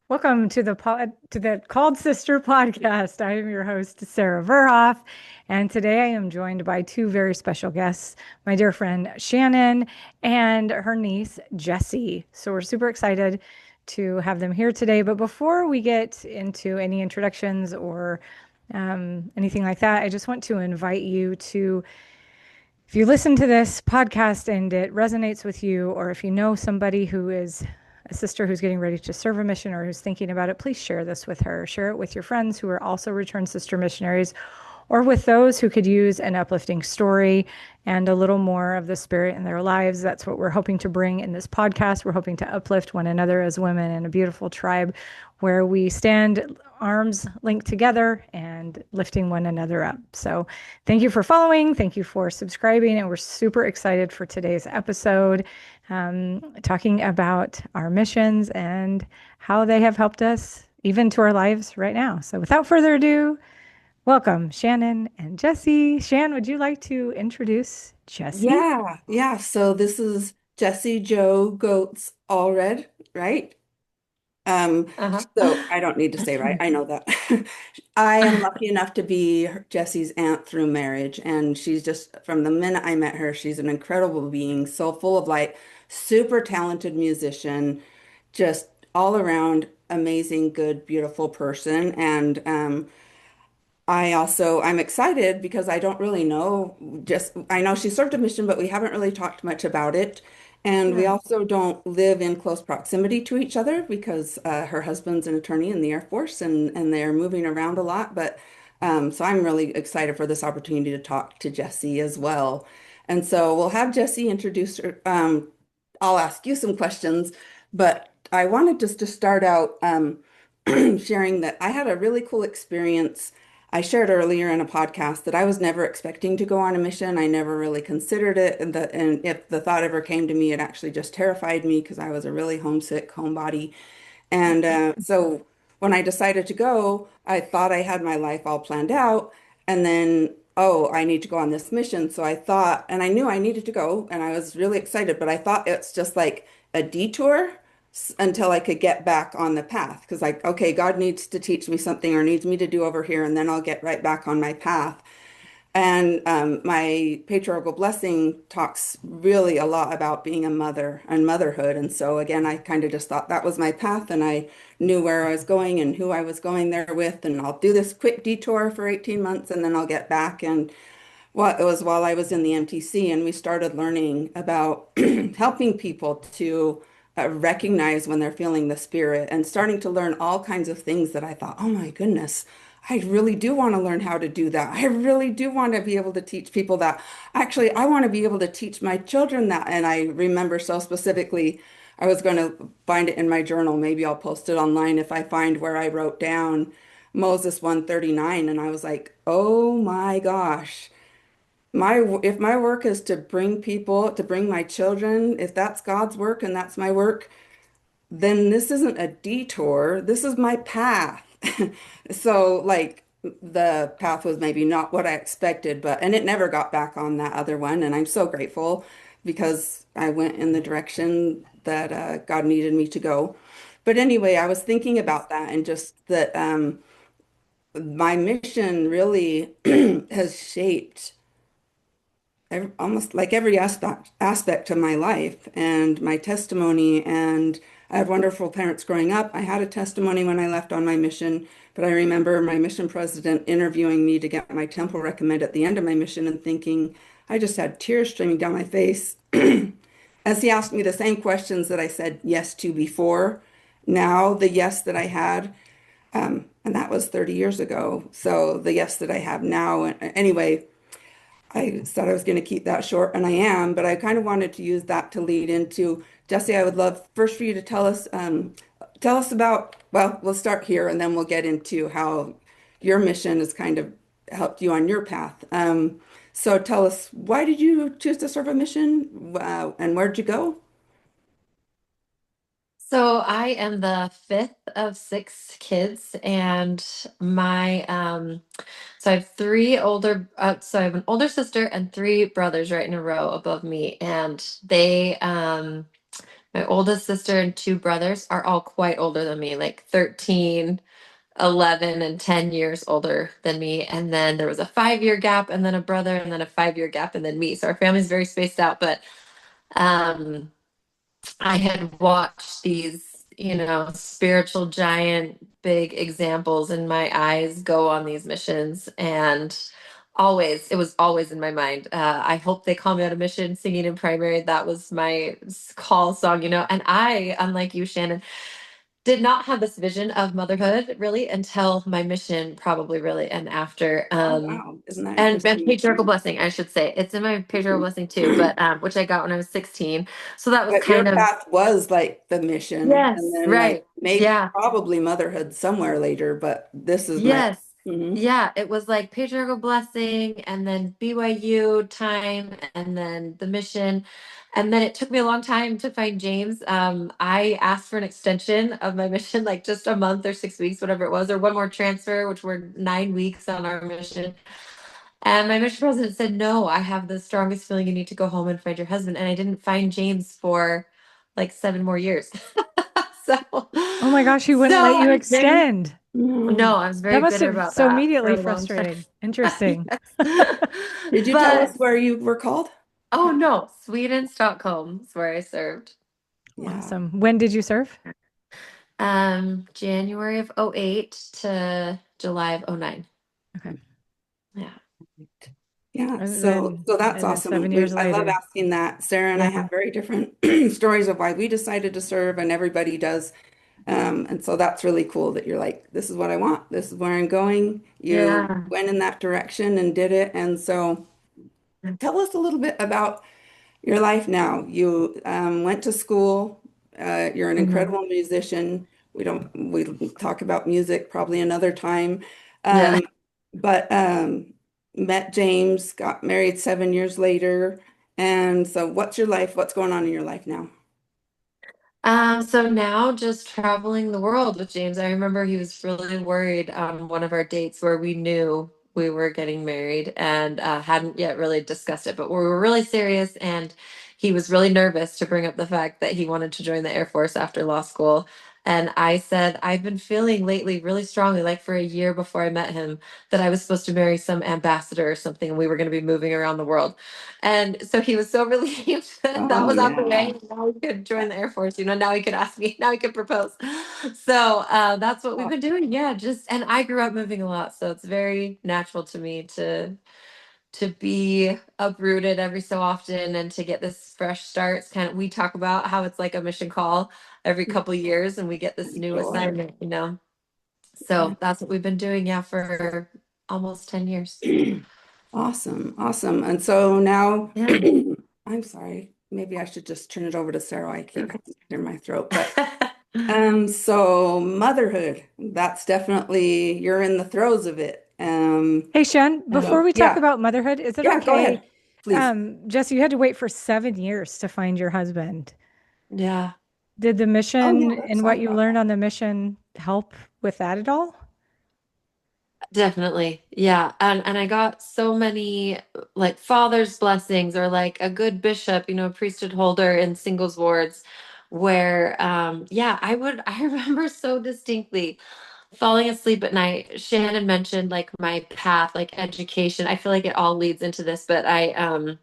Welcome to the Called Sister podcast. I am your host, Sarah Verhoef, and today I am joined by two very special guests, my dear friend Shannon and her niece Jessee. So we're super excited to have them here today. But before we get into any introductions or anything like that, I just want to invite you to, if you listen to this podcast and it resonates with you, or if you know somebody who is a sister who's getting ready to serve a mission or who's thinking about it, please share this with her. Share it with your friends who are also returned sister missionaries, or with those who could use an uplifting story and a little more of the spirit in their lives. That's what we're hoping to bring in this podcast. We're hoping to uplift one another as women in a beautiful tribe where we stand arms linked together and lifting one another up. So thank you for following. Thank you for subscribing. And we're super excited for today's episode, talking about our missions and how they have helped us even to our lives right now. So without further ado, welcome, Shannon and Jessee. Shan, would you like to introduce Jessee? Yeah. So this is Jesse Joe Goats Allred, right? Um, so Uh-huh. I don't need to say right. I know that. I am lucky enough to be Jesse's aunt through marriage, and she's just from the minute I met her, she's an incredible being, so full of light, super talented musician, just all around amazing, good, beautiful person. And I'm excited because I don't really know, just I know she served a mission, but we haven't really talked much about it. And we Yeah. also don't live in close proximity to each other because her husband's an attorney in the Air Force and they're moving around a lot. But so I'm really excited for this opportunity to talk to Jessee as well. And so we'll have Jessee introduce her. I'll ask you some questions, but I wanted just to start out sharing that I had a really cool experience. I shared earlier in a podcast that I was never expecting to go on a mission. I never really considered it, and if the thought ever came to me, it actually just terrified me because I was a really homesick homebody. And so when I decided to go, I thought I had my life all planned out, and then oh, I need to go on this mission. So I thought, and I knew I needed to go, and I was really excited, but I thought it's just like a detour until I could get back on the path. Because like, okay, God needs to teach me something or needs me to do over here, and then I'll get right back on my path. And my patriarchal blessing talks really a lot about being a mother and motherhood. And so again, I kind of just thought that was my path, and I knew where I was going and who I was going there with. And I'll do this quick detour for 18 months, and then I'll get back. And well, it was while I was in the MTC, and we started learning about helping people to recognize when they're feeling the spirit and starting to learn all kinds of things that I thought, oh my goodness, I really do want to learn how to do that. I really do want to be able to teach people that. Actually, I want to be able to teach my children that. And I remember so specifically, I was going to find it in my journal. Maybe I'll post it online if I find where I wrote down Moses 139. And I was like, oh my gosh. If my work is to bring people, to bring my children, if that's God's work and that's my work, then this isn't a detour. This is my path. So like the path was maybe not what I expected, but and it never got back on that other one. And I'm so grateful because I went in the direction that God needed me to go. But anyway, I was thinking about that and just that my mission really has shaped almost like every aspect of my life and my testimony. And I had wonderful parents growing up. I had a testimony when I left on my mission, but I remember my mission president interviewing me to get my temple recommend at the end of my mission and thinking I just had tears streaming down my face as he asked me the same questions that I said yes to before. Now the yes that I had, and that was 30 years ago. So the yes that I have now, anyway, I said I was going to keep that short, and I am, but I kind of wanted to use that to lead into Jesse. I would love first for you to tell us about, well, we'll start here and then we'll get into how your mission has kind of helped you on your path. So tell us, why did you choose to serve a mission, and where'd you go? So I am the fifth of six kids, and so I have so I have an older sister and three brothers right in a row above me, and My oldest sister and two brothers are all quite older than me, like 13, 11, and 10 years older than me. And then there was a 5 year gap, and then a brother, and then a 5 year gap, and then me. So our family's very spaced out. But um, I had watched these, spiritual giant, big examples in my eyes go on these missions. And it was always in my mind. I hope they call me out of mission singing in primary. That was my call song, And I, unlike you, Shannon, did not have this vision of motherhood really until my mission, probably really, and after. Oh, wow. Isn't that And interesting? patriarchal blessing, I should say. It's in my patriarchal blessing too, but which I got when I was 16. So that was But your kind of, path was like the mission and yes, then like right. maybe Yeah. probably motherhood somewhere later, but this is my. Yes. Mhm. Yeah, it was like patriarchal blessing and then BYU time and then the mission. And then it took me a long time to find James. I asked for an extension of my mission, like just a month or 6 weeks, whatever it was, or one more transfer, which were 9 weeks on our mission. And my mission president said, no, I have the strongest feeling you need to go home and find your husband. And I didn't find James for like 7 more years. So, Oh my gosh, he wouldn't let so you I'm very, extend. Mm. no, I was That very must bitter have about so that for immediately a long time. frustrating. Interesting. Yes. Did you tell us But where you were called? oh no, Sweden, Stockholm is where I served. Yeah. Awesome. When did you serve? January of '08 to July of '09. Okay. Yeah. Yeah, And so then so that's and then awesome. 7 years I love later. asking that. Sarah and I Yeah. have very different stories of why we decided to serve, and everybody does. And so that's really cool that you're like, this is what I want. This is where I'm going. You Yeah. went in that direction and did it. And so tell us a little bit about your life now. You went to school. You're an Mhm. incredible musician. We talk about music probably another time. Yeah. Um, but met James, got married 7 years later. And so what's your life? What's going on in your life now? So now just traveling the world with James. I remember he was really worried on one of our dates where we knew we were getting married and hadn't yet really discussed it, but we were really serious and he was really nervous to bring up the fact that he wanted to join the Air Force after law school. And I said, I've been feeling lately really strongly, like for a year before I met him, that I was supposed to marry some ambassador or something and we were going to be moving around the world. And so he was so relieved that that Oh, was out the way. yeah. And now he could join the Air Force. Now he could ask me. Now he could propose. So that's what we've been doing. Yeah, and I grew up moving a lot, so it's very natural to me to be uprooted every so often and to get this fresh start. It's kind of, we talk about how it's like a mission call every couple years, and we get this I'm new sure. assignment. So that's what we've been doing. Yeah, for almost 10 years. Awesome, awesome. And so now, Yeah. I'm sorry, maybe I should just turn it over to Sarah. I keep having to clear my throat. But so motherhood, that's definitely you're in the throes of it. Hey, Shen, before So we talk yeah, about motherhood, is it yeah, go okay? ahead, please. Jesse, you had to wait for 7 years to find your husband. Yeah. Did the Oh yeah, mission that's and sad what you about learned that. on the mission help with that at all? Definitely. Yeah. And I got so many like father's blessings or like a good bishop, priesthood holder in singles wards where yeah, I remember so distinctly falling asleep at night. Shannon mentioned like my path, like education. I feel like it all leads into this, but I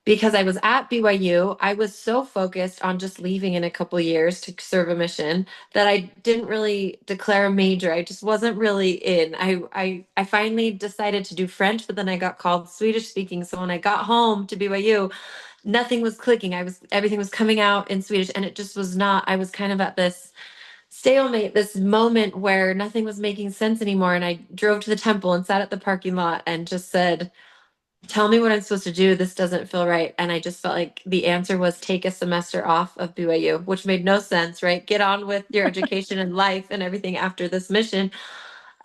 because I was at BYU, I was so focused on just leaving in a couple years to serve a mission that I didn't really declare a major. I just wasn't really in. I finally decided to do French, but then I got called Swedish speaking. So when I got home to BYU, nothing was clicking. Everything was coming out in Swedish and it just was not. I was kind of at this stalemate, this moment where nothing was making sense anymore. And I drove to the temple and sat at the parking lot and just said, tell me what I'm supposed to do. This doesn't feel right. And I just felt like the answer was take a semester off of BYU, which made no sense, right? Get on with your education and life and everything after this mission.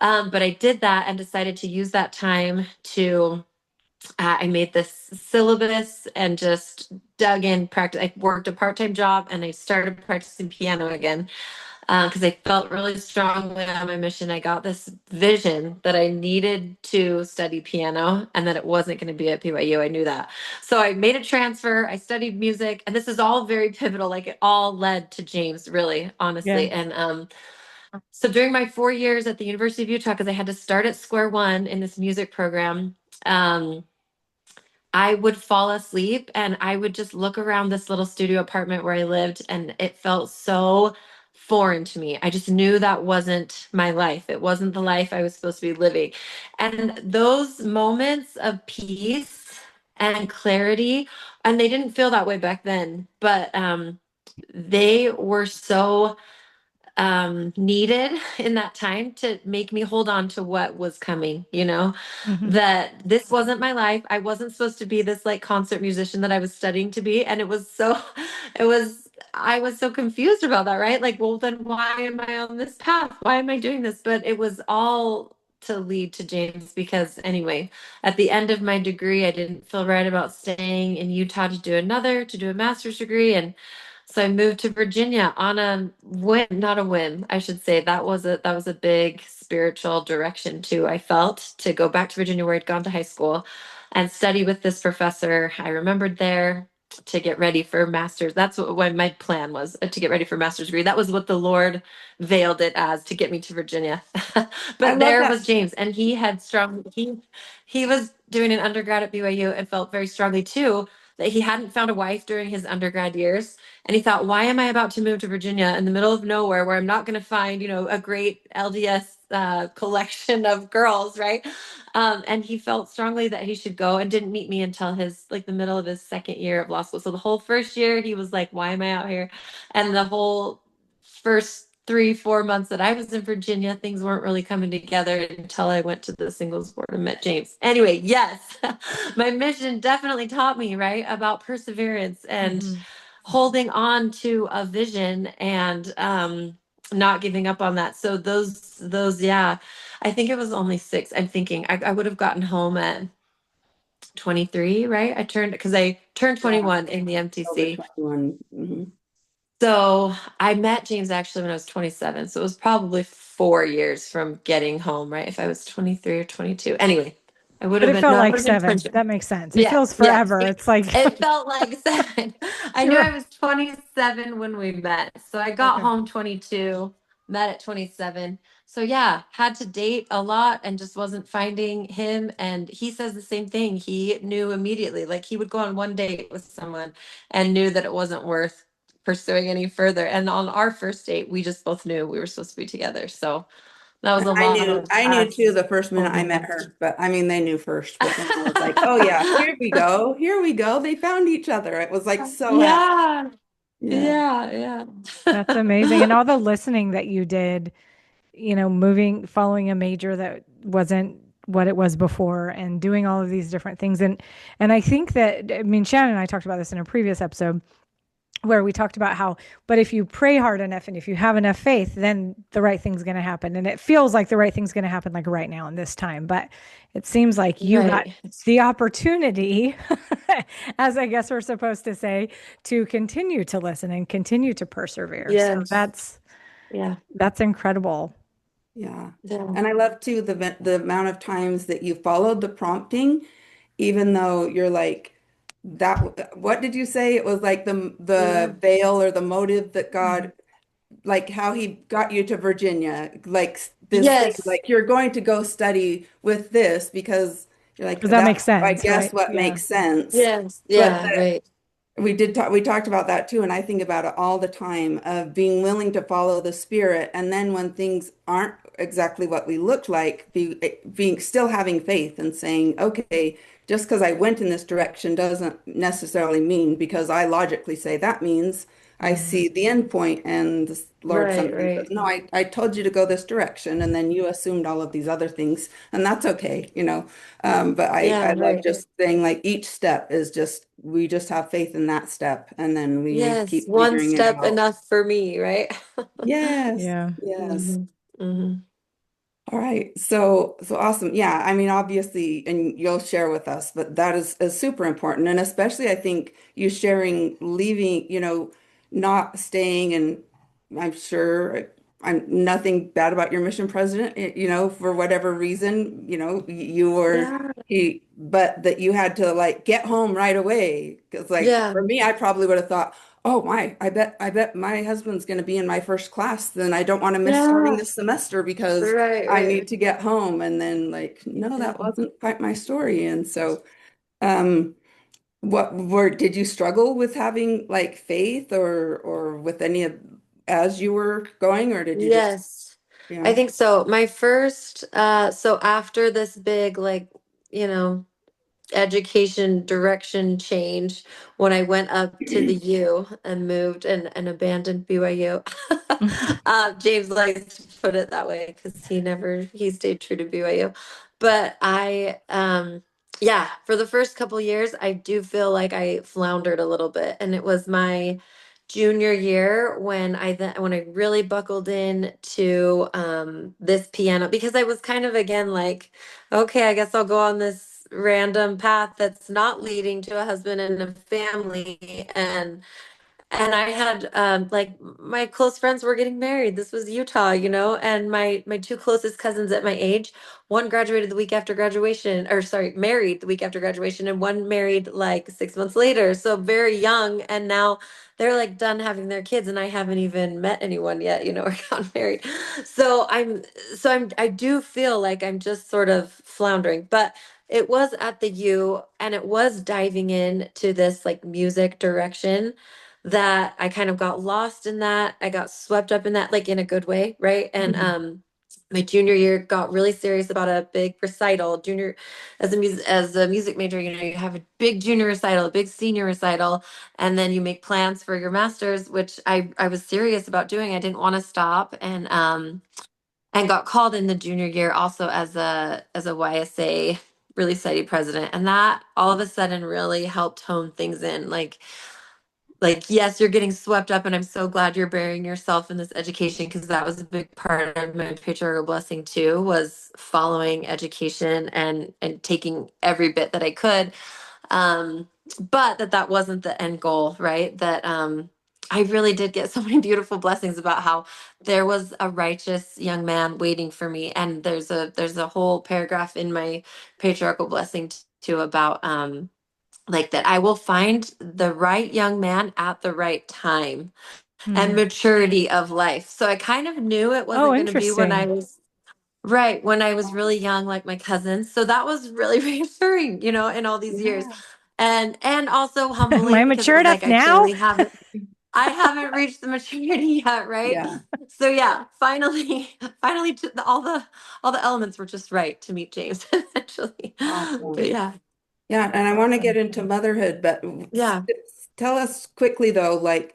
But I did that and decided to use that time to, I made this syllabus and just dug in, practice. I worked a part time job and I started practicing piano again. because I felt really strongly on my mission. I got this vision that I needed to study piano and that it wasn't going to be at BYU. I knew that. So I made a transfer. I studied music, and this is all very pivotal. Like it all led to James, really, Yeah. honestly. And so during my 4 years at the University of Utah, because I had to start at square one in this music program, um, I would fall asleep and I would just look around this little studio apartment where I lived, and it felt so foreign to me. I just knew that wasn't my life. It wasn't the life I was supposed to be living. And those moments of peace and clarity, and they didn't feel that way back then, but they were so needed in that time to make me hold on to what was coming, Hmm. that this wasn't my life. I wasn't supposed to be this like concert musician that I was studying to be. And it was so, it was, I was so confused about that, right? Like, well, then why am I on this path? Why am I doing this? But it was all to lead to James because anyway, at the end of my degree, I didn't feel right about staying in Utah to do a master's degree. And so I moved to Virginia on a whim, not a whim, I should say. That was a big spiritual direction too. I felt to go back to Virginia where I'd gone to high school and study with this professor. I remembered there to get ready for master's. That's what my plan was to get ready for master's degree. That was what the Lord veiled it as to get me to Virginia. I But love there that. was James, and he was doing an undergrad at BYU and felt very strongly too that he hadn't found a wife during his undergrad years, and he thought, why am I about to move to Virginia in the middle of nowhere where I'm not going to find, a great LDS collection of girls, right? And he felt strongly that he should go and didn't meet me until his, like the middle of his second year of law school. So the whole first year, he was like, why am I out here? And the whole first 3, 4 months that I was in Virginia, things weren't really coming together until I went to the singles board and met James. Anyway, yes, my mission definitely taught me, right, about perseverance and Hmm. holding on to a vision and not giving up on that. So yeah, I think it was only six. I'm thinking I would have gotten home at 23, right? Because I turned Yeah, 21 in the over MTC. 21. So I met James actually when I was 27. So it was probably 4 years from getting home, right? If I was 23 or 22. Anyway, I would But have it been, felt no, I would like have been 7. 20. That makes sense. It Yes, feels yes. forever. It's like, It felt like seven. I knew you're I was 27 when we met. So I got okay. home 22, met at 27. So yeah, had to date a lot and just wasn't finding him. And he says the same thing. He knew immediately, like he would go on one date with someone and knew that it wasn't worth pursuing any further. And on our first date, we just both knew we were supposed to be together. So that was And a lot of I knew too us the first minute I holding met on. her, but I mean, they knew first, but then I was like, oh yeah, here we go. Here we go. They found each other. It was like so happy. Yeah, Yeah. yeah, yeah. That's amazing. And all the listening that you did, following a major that wasn't what it was before and doing all of these different things. And I think that, I mean, Shannon and I talked about this in a previous episode where we talked about how, but if you pray hard enough and if you have enough faith, then the right thing's going to happen. And it feels like the right thing's going to happen like right now in this time. But it seems like you got Right. the opportunity, as I guess we're supposed to say, to continue to listen and continue to persevere. So Yes. Yeah. that's incredible. Yeah. Yeah. And I love too the amount of times that you followed the prompting, even though you're like that. What did you say? It was like Yeah. the veil or the motive that Mhm. God, like how he got you to Virginia, like this thing, Yes. like you're going to go study with this because you're like, Because that makes that's, I sense, guess, right? what Yeah. makes sense. Yes. But Yeah. Right. we talked about that too, and I think about it all the time of being willing to follow the spirit, and then when things aren't exactly what we look like, being still having faith and saying, okay, just because I went in this direction doesn't necessarily mean because I logically say that means I Mhm. see the end point, and the Lord Right. sometimes says, Right. no, I told you to go this direction, and then you assumed all of these other things, and that's okay, you know. But I Yeah. love Right. just saying like each step is just we just have faith in that step and then we Yes. keep One figuring it step out. enough for me, right? Yes, Yeah. yes. Hmm. Hmm. All right. So awesome. Yeah, I mean obviously and you'll share with us, but that is super important. And especially I think you sharing leaving, not staying and I'm sure I'm nothing bad about your mission president, for whatever reason, you were Yeah. but that you had to like get home right away. Because like Yeah. for me, I probably would have thought, oh my, I bet my husband's going to be in my first class. Then I don't want to miss starting Yeah. this semester because Right, I right. need to get home. And then like, no, that Yeah. wasn't quite my story. And so, um, did you struggle with having like faith or with any of as you were going, or did you just, Yes. I yeah. think so. My first, so after this big, like, you know, education direction change when I went up to the U and moved and abandoned BYU. James likes to put it that way because he stayed true to BYU. But yeah, for the first couple years, I do feel like I floundered a little bit. And it was my junior year when I really buckled in to this piano because I was kind of again like, okay, I guess I'll go on this random path that's not leading to a husband and a family. And I had like my close friends were getting married. This was Utah, and my two closest cousins at my age, one graduated the week after graduation, or sorry, married the week after graduation, and one married like 6 months later. So very young, and now they're like done having their kids, and I haven't even met anyone yet, or gotten married. So I do feel like I'm just sort of floundering, but it was at the U and it was diving in to this like music direction that I kind of got lost in that. I got swept up in that, like in a good way, right? And my junior year got really serious about a big recital. Junior, as a music major, you have a big junior recital, a big senior recital, and then you make plans for your masters, which I was serious about doing. I didn't want to stop, and got called in the junior year also as a YSA really society president, and that all of a sudden really helped hone things in, like yes, you're getting swept up and I'm so glad you're burying yourself in this education because that was a big part of my patriarchal blessing too, was following education and taking every bit that I could, um but that wasn't the end goal, right? That I really did get so many beautiful blessings about how there was a righteous young man waiting for me, and there's a whole paragraph in my patriarchal blessing too about like that I will find the right young man at the right time and Hmm. maturity of life. So I kind of knew it Oh, wasn't going to be when I interesting. was right, when I was really young, like my cousins. So that was really reassuring, in all these years. Yeah. And also Am I humbling because it mature was enough like now? I haven't reached the maturity yet, right? Yeah. So yeah, finally, finally, all the elements were just right to meet James eventually. But Awesome. yeah, Yeah, and I want to get Awesome. into motherhood, but yeah. tell us quickly though, like,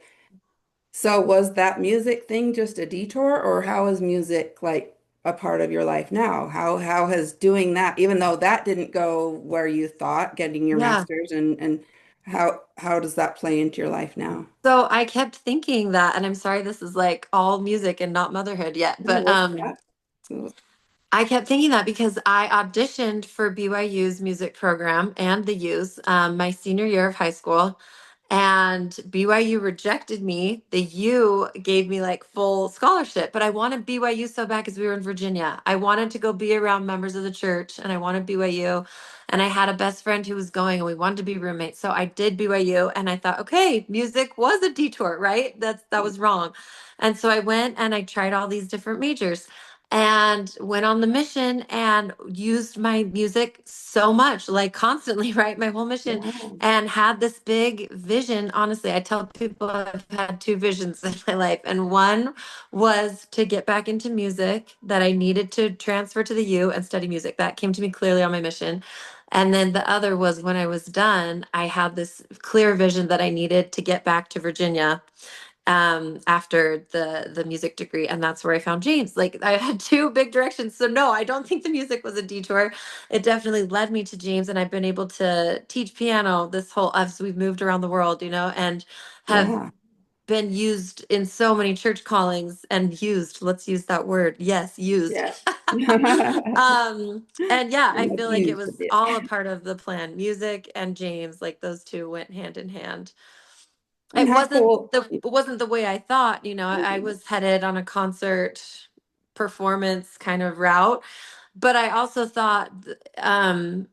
so was that music thing just a detour, or how is music like a part of your life now? How has doing that, even though that didn't go where you thought, getting your Yeah. master's, and how does that play into your life now? So I kept thinking that, and I'm sorry this is like all music and not motherhood yet, No, but what's that? I kept thinking that because I auditioned for BYU's music program and the U's my senior year of high school, and BYU rejected me. The U gave me like full scholarship, but I wanted BYU so bad because we were in Virginia. I wanted to go be around members of the church, and I wanted BYU. And I had a best friend who was going, and we wanted to be roommates. So I did BYU, and I thought, okay, music was a detour, right? That was wrong. And so I went and I tried all these different majors and went on the mission and used my music so much, like constantly, right? My whole mission, Yeah, and had this big vision. Honestly, I tell people I've had two visions in my life, and one was to get back into music, that I needed to transfer to the U and study music. That came to me clearly on my mission. And then the other was when I was done, I had this clear vision that I needed to get back to Virginia after the music degree, and that's where I found James. Like I had two big directions. So no, I don't think the music was a detour. It definitely led me to James, and I've been able to teach piano this whole as we've moved around the world, and have yeah, been used in so many church callings, and used, let's use that word, yes, used. yeah. And yeah, I And feel like it abused a was bit. all a part of the plan. Music and James, like those two went hand in hand. And how cool. it wasn't the way I thought, you know, I was headed on a concert performance kind of route, but I also thought, um,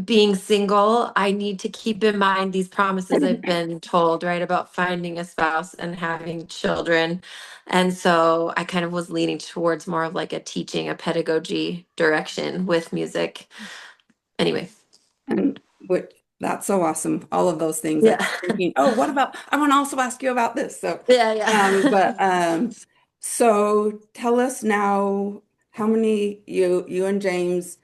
being single, I need to keep in mind these promises I've been told, right, about finding a spouse and having children. And so I kind of was leaning towards more of like a teaching, a pedagogy direction with music. Anyway. And what that's so awesome. All of those things. I Yeah. keep thinking, oh, what about, I want to also ask you about this. So, Yeah, yeah. but so tell us now how many you and James,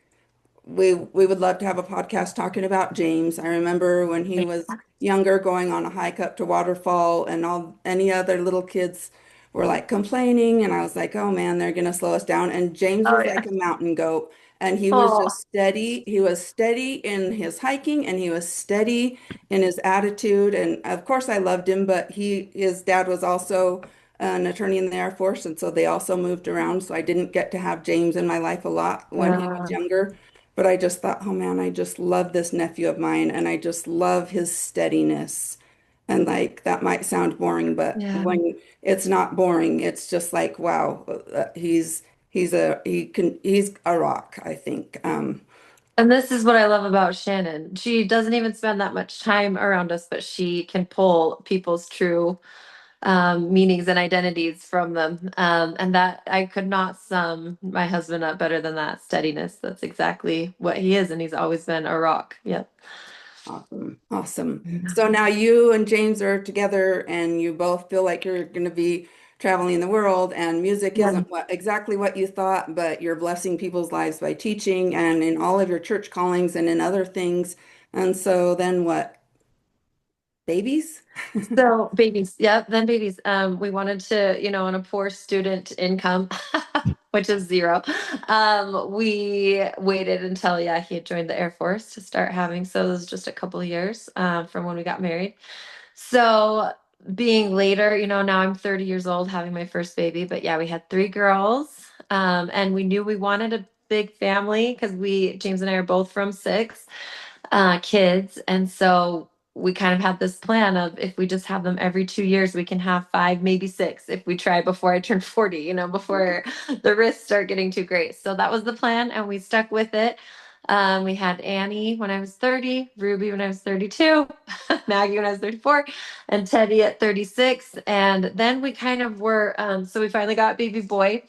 we would love to have a podcast talking about James. I remember when he was younger going on a hike up to Waterfall and all any other little kids were like complaining and I was like, "Oh man, they're gonna slow us down." And James Oh was yeah. like a mountain goat and he was Oh, just steady. He was steady in his hiking and he was steady in his attitude and of course I loved him, but his dad was also an attorney in the Air Force and so they also moved around, so I didn't get to have James in my life a lot when he was yeah. younger. But I just thought, oh man, I just love this nephew of mine and I just love his steadiness. And like that might sound boring, but Yeah. when it's not boring, it's just like, wow, he's a rock, I think. And this is what I love about Shannon. She doesn't even spend that much time around us, but she can pull people's true meanings and identities from them. And that I could not sum my husband up better than that steadiness. That's exactly what he is, and he's always been a rock. Yep. Awesome. Awesome. So now you and James are together and you both feel like you're going to be traveling the world and music Yeah. isn't exactly what you thought, but you're blessing people's lives by teaching and in all of your church callings and in other things. And so then what? Babies? So babies, yep, then babies. We wanted to, you know, on a poor student income, which is zero. We waited until, yeah, he had joined the Air Force to start having. So it was just a couple of years from when we got married. So being later, you know, now I'm 30 years old having my first baby, but yeah, we had three girls. And we knew we wanted a big family because James and I are both from six kids. And so we kind of had this plan of if we just have them every 2 years, we can have five, maybe six if we try before I turn 40, you know, before the risks start getting too great. So that was the plan, and we stuck with it. We had Annie when I was 30, Ruby when I was 32, Maggie when I was 34, and Teddy at 36. And then we kind of were, so we finally got baby boy.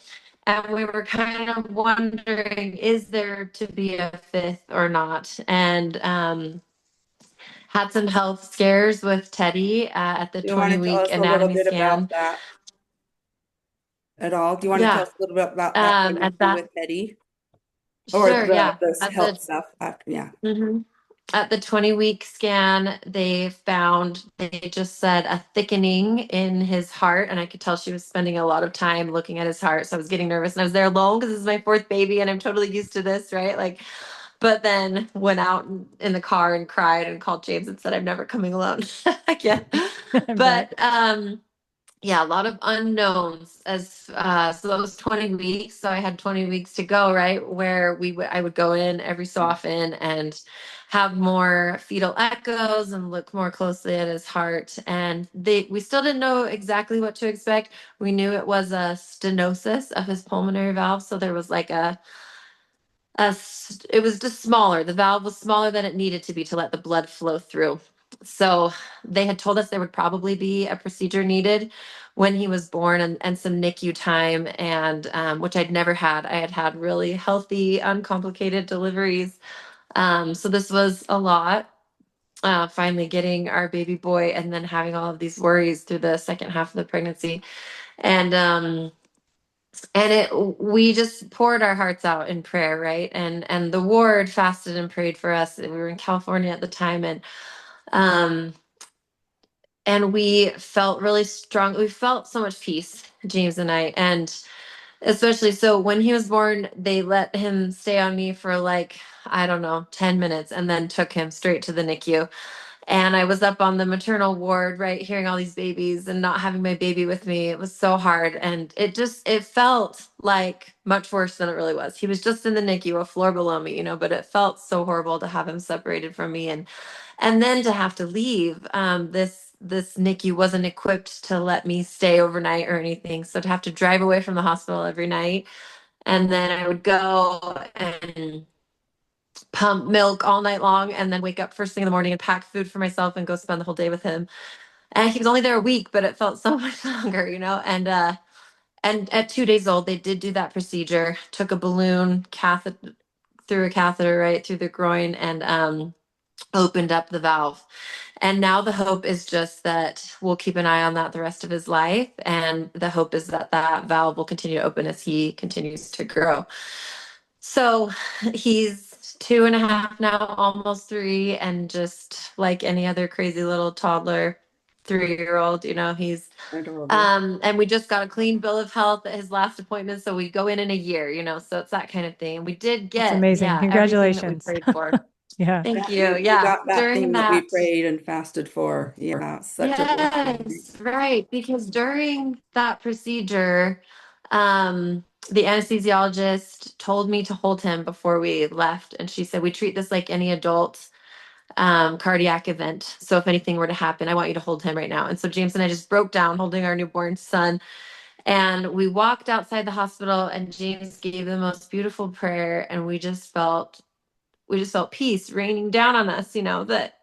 And we were kind of wondering, is there to be a fifth or not? And had some health scares with Teddy at the Do you want to tell 20-week us a little anatomy bit about scan. that at all? Do you want to tell Yeah. us a little bit about that At pregnancy that, with Teddy or sure, yeah. the At health the stuff after? Yeah. mhm. At the 20-week scan, they just said a thickening in his heart. And I could tell she was spending a lot of time looking at his heart. So I was getting nervous and I was there alone because this is my fourth baby and I'm totally used to this, right? Like, but then went out in the car and cried and called James and said, I'm never coming alone again. I bet. But yeah, a lot of unknowns as so that was 20 weeks. So I had 20 weeks to go, right? Where I would go in every so often and have more fetal echoes and look more closely at his heart. And we still didn't know exactly what to expect. We knew it was a stenosis of his pulmonary valve. So there was like it was just smaller. The valve was smaller than it needed to be to let the blood flow through. So they had told us there would probably be a procedure needed when he was born and some NICU time, and which I'd never had. I had had really healthy, uncomplicated deliveries. So this was a lot. Finally getting our baby boy and then having all of these worries through the second half of the pregnancy. And we just poured our hearts out in prayer, right? And the ward fasted and prayed for us. We were in California at the time, um and we felt really strong. We felt so much peace, James and I. And especially so when he was born, they let him stay on me for like, I don't know, 10 minutes and then took him straight to the NICU. And I was up on the maternal ward, right, hearing all these babies and not having my baby with me. It was so hard. And it felt like much worse than it really was. He was just in the NICU, a floor below me, you know, but it felt so horrible to have him separated from me. And then to have to leave this this NICU wasn't equipped to let me stay overnight or anything. So to have to drive away from the hospital every night, and then I would go and pump milk all night long, and then wake up first thing in the morning and pack food for myself and go spend the whole day with him. And he was only there a week, but it felt so much longer, and at 2 days old, they did do that procedure, took a balloon catheter through a catheter right through the groin, and opened up the valve. And now the hope is just that we'll keep an eye on that the rest of his life. And the hope is that that valve will continue to open as he continues to grow. So he's 2.5 now, almost 3. And just like any other crazy little toddler, 3-year-old, he's Adorable. and we just got a clean bill of health at his last appointment. So we go in a year, so it's that kind of thing. We did That's get, amazing. everything that we Congratulations. prayed for. Yeah. Thank Yeah, you. you Yeah. got that During thing that we that, prayed and fasted for. Yeah, that's such a blessing. yes, right. Because during that procedure, the anesthesiologist told me to hold him before we left. And she said, we treat this like any adult cardiac event. So if anything were to happen, I want you to hold him right now. And so James and I just broke down holding our newborn son. And we walked outside the hospital, and James gave the most beautiful prayer. And we just felt peace raining down on us, that,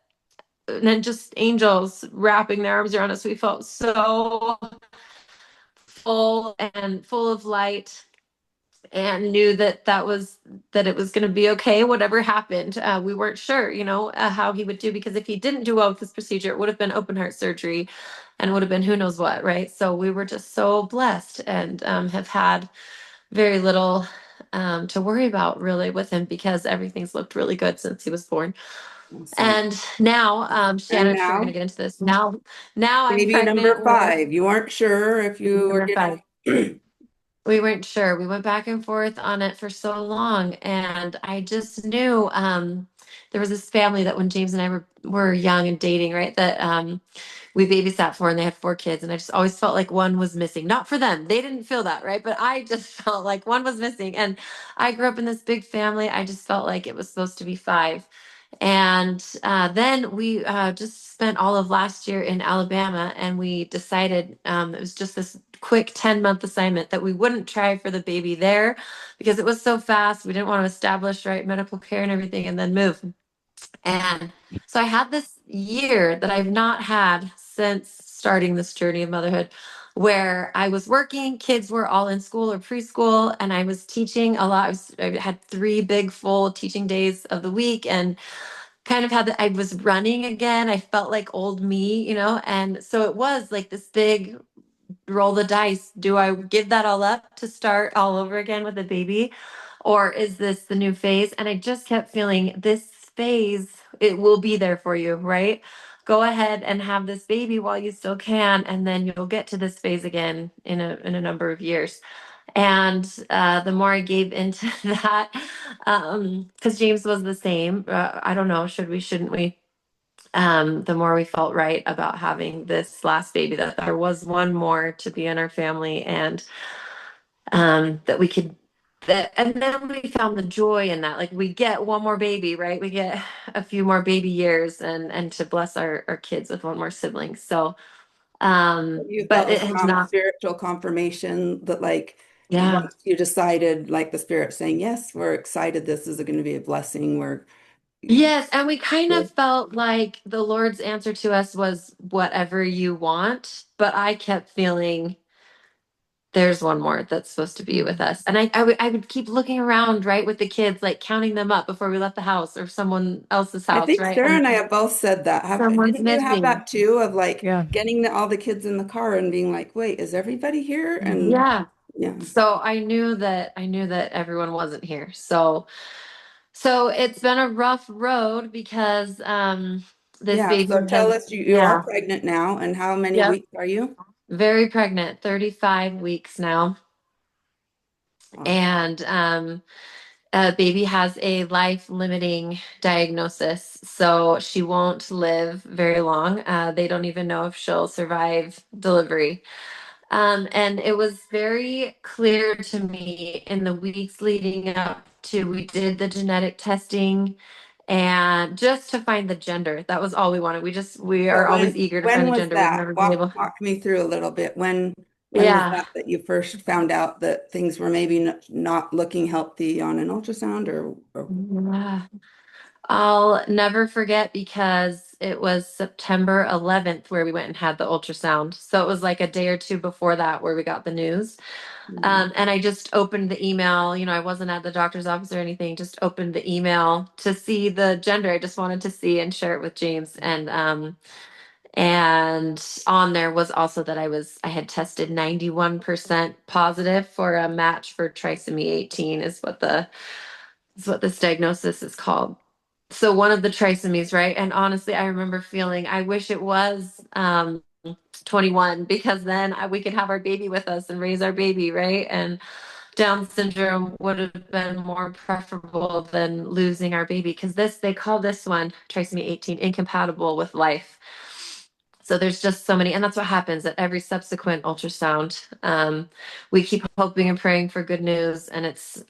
and then just angels wrapping their arms around us. We felt so full and full of light, and knew that it was going to be okay, whatever happened. We weren't sure, how he would do, because if he didn't do well with this procedure, it would have been open heart surgery, and would have been who knows what, right? So we were just so blessed, and have had very little to worry about really with him, because everything's looked really good since he was born. Awesome. And now, And Shannon, sure, we're now, gonna get into this. Now I'm baby pregnant number with 5. You weren't sure if you were number 5. gonna. We weren't sure. We went back and forth on it for so long, and I just knew there was this family that when James and I were young and dating, right? That we babysat for, and they had 4 kids, and I just always felt like one was missing. Not for them, they didn't feel that, right? But I just felt like one was missing, and I grew up in this big family. I just felt like it was supposed to be 5. And then we just spent all of last year in Alabama, and we decided it was just this quick 10-month assignment that we wouldn't try for the baby there, because it was so fast. We didn't want to establish right medical care and everything and then move. And so I had this year that I've not had since starting this journey of motherhood, where I was working, kids were all in school or preschool, and I was teaching a lot. I had 3 big full teaching days of the week, and kind of I was running again. I felt like old me, and so it was like this big roll the dice. Do I give that all up to start all over again with a baby? Or is this the new phase? And I just kept feeling this phase, it will be there for you, right? Go ahead and have this baby while you still can, and then you'll get to this phase again in a number of years. And the more I gave into that, because James was the same. I don't know, shouldn't we? The more we felt right about having this last baby, that there was one more to be in our family, and that we could and then we found the joy in that. Like, we get one more baby, right? We get a few more baby years, and to bless our kids with one more sibling. So You but felt it a has not. spiritual confirmation that, like, Yeah. once you decided, like the Spirit saying, yes, we're excited, this is going to be a blessing. We're Yes, and we kind of felt like the Lord's answer to us was whatever you want, but I kept feeling there's one more that's supposed to be with us. And I would keep looking around, right, with the kids, like counting them up before we left the house or someone else's I house, think right? Sarah And and I have both said that. someone's Didn't you have missing. that too, of like Yeah. getting all the kids in the car and being like, wait, is everybody here? And Yeah. yeah. So I knew that everyone wasn't here. So it's been a rough road, because this Yeah. baby So tell has, us, you are yeah. pregnant now, and how many Yep. weeks are you? Very pregnant, 35 weeks now. Wow. And baby has a life-limiting diagnosis, so she won't live very long. They don't even know if she'll survive delivery. And it was very clear to me in the weeks leading up to, we did the genetic testing, and just to find the gender. That was all we wanted. We are But always eager to when find a was gender. We've that? never been able. Walk me through a little bit. When was Yeah. that you first found out that things were maybe not looking healthy on an ultrasound or Yeah. I'll never forget because it was September 11th where we went and had the ultrasound. So it was like a day or two before that where we got the news. And I just opened the email. I wasn't at the doctor's office or anything, just opened the email to see the gender. I just wanted to see and share it with James. And on there was also that I had tested 91% positive for a match for trisomy 18 is what this diagnosis is called. So one of the trisomies, right? And honestly, I remember feeling I wish it was 21 because then we could have our baby with us and raise our baby, right? And Down syndrome would have been more preferable than losing our baby because they call this one trisomy 18 incompatible with life. So there's just so many, and that's what happens at every subsequent ultrasound. We keep hoping and praying for good news, and it's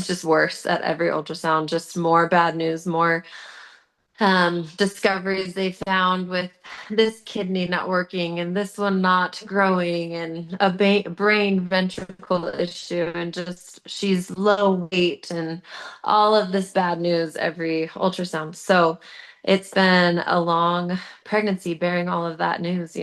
just worse at every ultrasound. Just more bad news, more discoveries they found with this kidney not working and this one not growing and a brain ventricle issue and just she's low weight and all of this bad news every ultrasound. So it's been a long pregnancy bearing all of that news.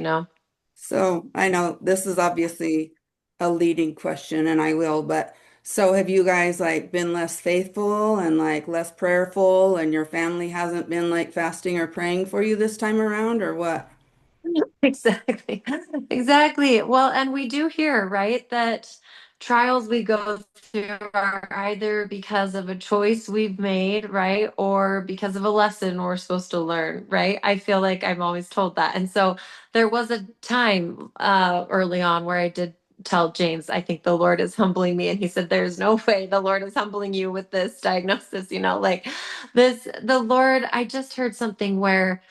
so I know this is obviously a leading question and I will, but so have you guys like been less faithful and like less prayerful and your family hasn't been like fasting or praying for you this time around or what? Exactly. Exactly. Well, and we do hear, right, that trials we go through are either because of a choice we've made, right, or because of a lesson we're supposed to learn, right? I feel like I'm always told that. And so there was a time early on where I did tell James, I think the Lord is humbling me. And he said, there's no way the Lord is humbling you with this diagnosis, like the Lord, I just heard something where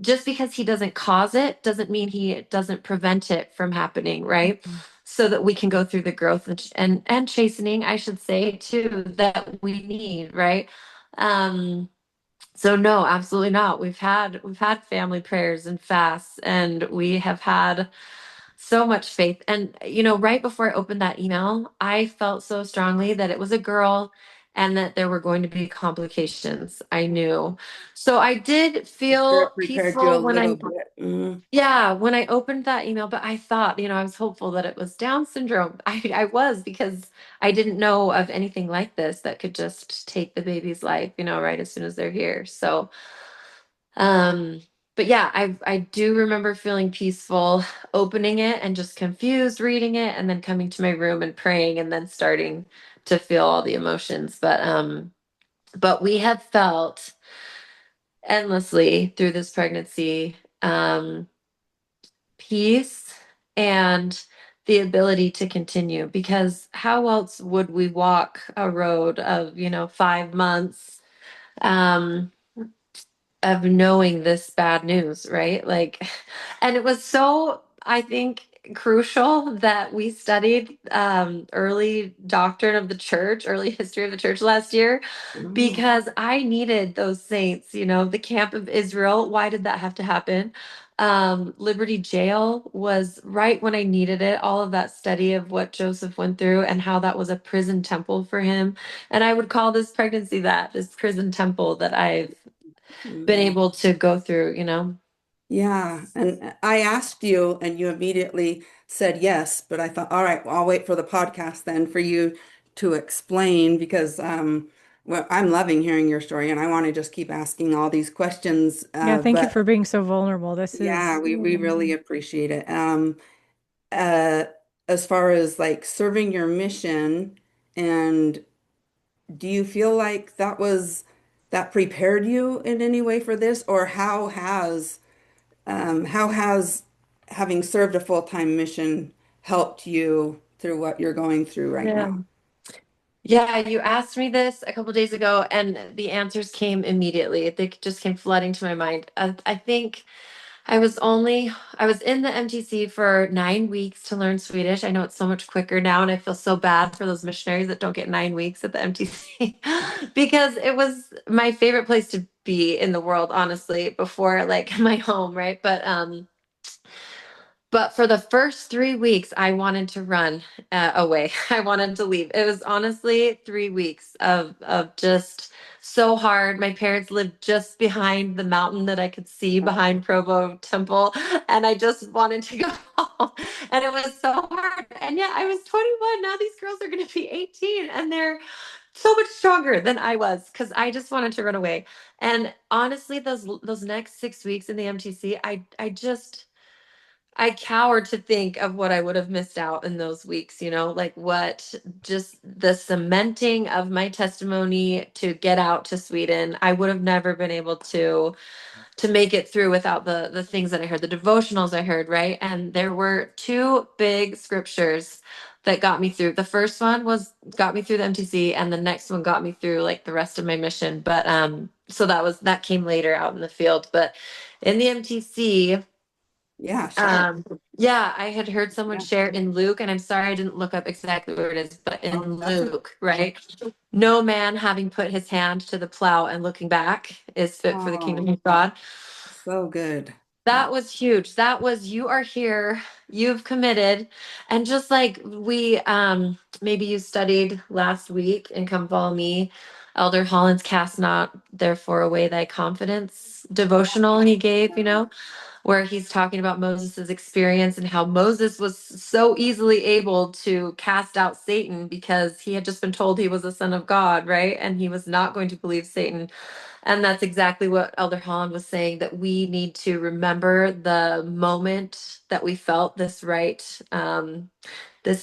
just because he doesn't cause it doesn't mean he doesn't prevent it from happening, right? So that we can go through the growth and chastening, I should say, too, that we need, right? um so no, absolutely not. We've had family prayers and fasts, and we have had so much faith. And right before I opened that email, I felt so strongly that it was a girl and that there were going to be complications. I knew. So I did feel Spirit prepared you a peaceful when little I bit. yeah, when I opened that email, but I thought, I was hopeful that it was Down syndrome. I was because I didn't know of anything like this that could just take the baby's life, right as soon as they're here. So um, but yeah, I do remember feeling peaceful opening it and just confused reading it and then coming to my room and praying and then starting to feel all the emotions. But we have felt endlessly through this pregnancy, peace and the ability to continue, because how else would we walk a road of, 5 months? Um, of knowing this bad news, right? Like, and it was so, I think, crucial that we studied early doctrine of the church, early history of the church last year, Oh, because I needed those saints, the camp of Israel. Why did that have to happen? Liberty Jail was right when I needed it. All of that study of what Joseph went through and how that was a prison temple for him. And I would call this pregnancy this prison temple that I've been mhm. able to go through. Yeah, and I asked you, and you immediately said yes, but I thought, all right, well, I'll wait for the podcast then for you to explain because well, I'm loving hearing your story, and I want to just keep asking all these questions. Yeah, thank you But for being so vulnerable. This yeah, is, we really appreciate it. Uh, as far as like serving your mission, and do you feel like that prepared you in any way for this, or how has having served a full-time mission helped you through what you're going through right Yeah. now? Yeah, you asked me this a couple days ago, and the answers came immediately. They just came flooding to my mind. I think I was only I was in the MTC for 9 weeks to learn Swedish. I know it's so much quicker now, and I feel so bad for those missionaries that don't get 9 weeks at the MTC because it was my favorite place to be in the world, honestly, before like my home, right? But for the first 3 weeks, I wanted to run away. I wanted to leave. It was honestly 3 weeks of just so hard. My parents lived just behind the mountain that I could see behind Provo Temple, and I just wanted to go home. And it was so hard. And yeah, I was 21. Now these girls are going to be 18, and they're so much stronger than I was because I just wanted to run away. And honestly, those next 6 weeks in the MTC, I cowered to think of what I would have missed out in those weeks, like what just the cementing of my testimony to get out to Sweden. I would have never been able to make it through without the things that I heard, the devotionals I heard, right? And there were two big scriptures that got me through. The first one was got me through the MTC, and the next one got me through like the rest of my mission. But so that came later out in the field. But in the MTC, Yeah, share. yeah, I had heard someone Yeah. share in Luke, and I'm sorry I didn't look up exactly where it is, but Oh, in that's Luke, right? No man having put his hand to the plow and looking back is fit for the kingdom oh, of God. so good. Yeah. That was huge. That was you are here, you've committed. And just like we maybe you studied last week and Come Follow Me, Elder Holland's Cast Not Therefore Away Thy Confidence devotional he gave, where he's talking about Moses's experience and how Moses was so easily able to cast out Satan because he had just been told he was a son of God, right? And he was not going to believe Satan. And that's exactly what Elder Holland was saying, that we need to remember the moment that we felt this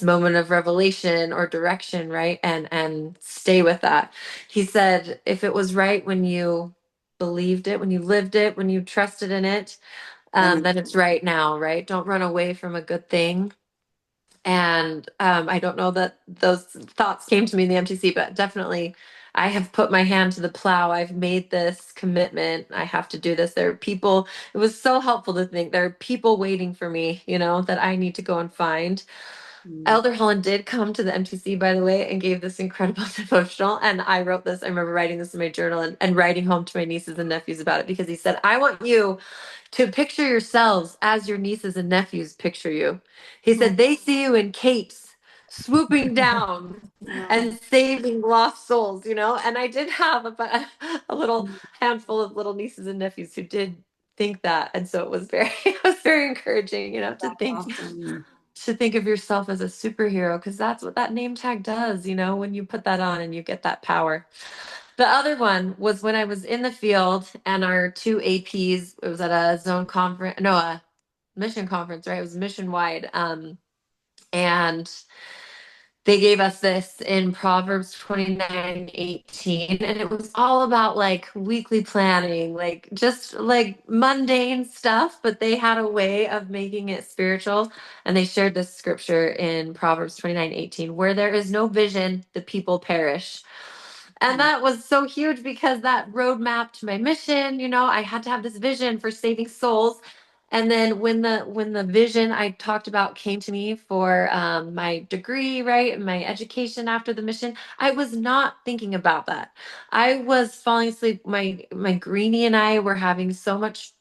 moment of revelation or direction, right? And stay with that. He said, if it was right when you believed it, when you lived it, when you trusted in it, Then then it's right now, right? Don't run away from a good thing. And I don't know that those thoughts came to me in the MTC, but definitely I have put my hand to the plow. I've made this commitment. I have to do this. There are people, it was so helpful to think there are people waiting for me, that I need to go and find. mm, Elder Holland did come to the MTC, by the way, and gave this incredible devotional. And I wrote this. I remember writing this in my journal and writing home to my nieces and nephews about it because he said, I want you to picture yourselves as your nieces and nephews picture you. He oh, said, they see you in capes, swooping down oh, and saving lost souls, And I did have a little handful of little nieces and nephews who did think that. And so it was it was very encouraging, that's awesome. to think of yourself as a superhero, because that's what that name tag does, when you put that on and you get that power. The other one was when I was in the field and our two APs, it was at a zone conference, no, a mission conference, right? It was mission wide. And they gave us this in Proverbs 29:18, and it was all about like weekly planning, like just like mundane stuff, but they had a way of making it spiritual. And they shared this scripture in Proverbs 29:18, where there is no vision, the people perish. And that was so huge because that roadmap to my mission, I had to have this vision for saving souls. And then when the vision I talked about came to me for my degree, right, and my education after the mission, I was not thinking about that. I was falling asleep. My greenie and I were having so much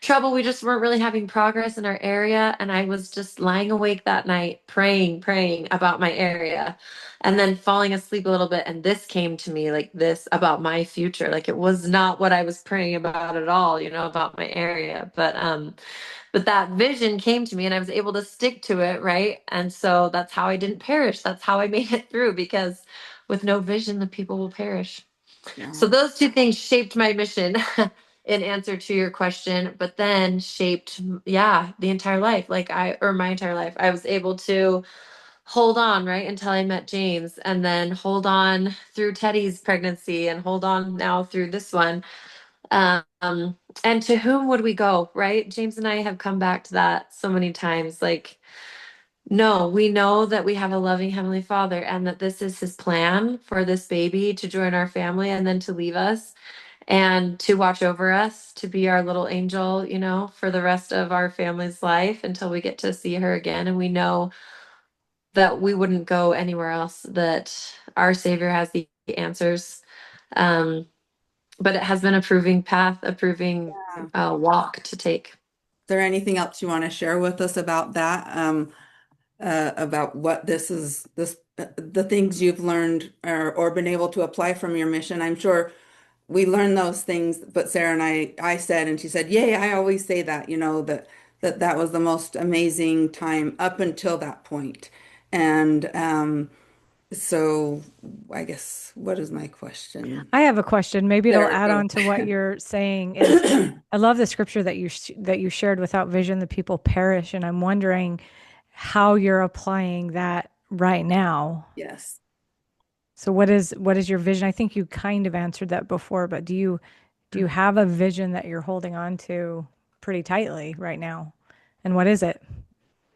trouble. We just weren't really having progress in our area, and I was just lying awake that night praying about my area, and then falling asleep a little bit. And this came to me, like this about my future. Like it was not what I was praying about at all, about my area. But that vision came to me and I was able to stick to it, right? And so that's how I didn't perish. That's how I made it through, because with no vision, the people will perish. So Yeah. those two things shaped my mission in answer to your question, but then shaped, yeah, the entire life. Or my entire life. I was able to hold on, right, until I met James, and then hold on through Teddy's pregnancy, and hold on now through this one. Um, and to whom would we go, right? James and I have come back to that so many times. Like, no, we know that we have a loving Heavenly Father and that this is His plan for this baby to join our family and then to leave us. and to watch over us, to be our little angel, for the rest of our family's life until we get to see her again. And we know that we wouldn't go anywhere else, that our Savior has the answers. Um, but it has been a proving path, a proving Yeah. Is walk to take. there anything else you want to share with us about that? About what the things you've learned or been able to apply from your mission? I'm sure we learned those things, but Sarah and I said, and she said, "Yay, I always say that, that was the most amazing time up until that point." And so I guess what is my question? I have a question. Maybe it'll There add it on to what you're saying is goes. I love the scripture that you shared, without vision the people perish, and I'm wondering how you're applying that right now. Yes. So what is your vision? I think you kind of answered that before, but do you have a vision that you're holding on to pretty tightly right now? And what is it?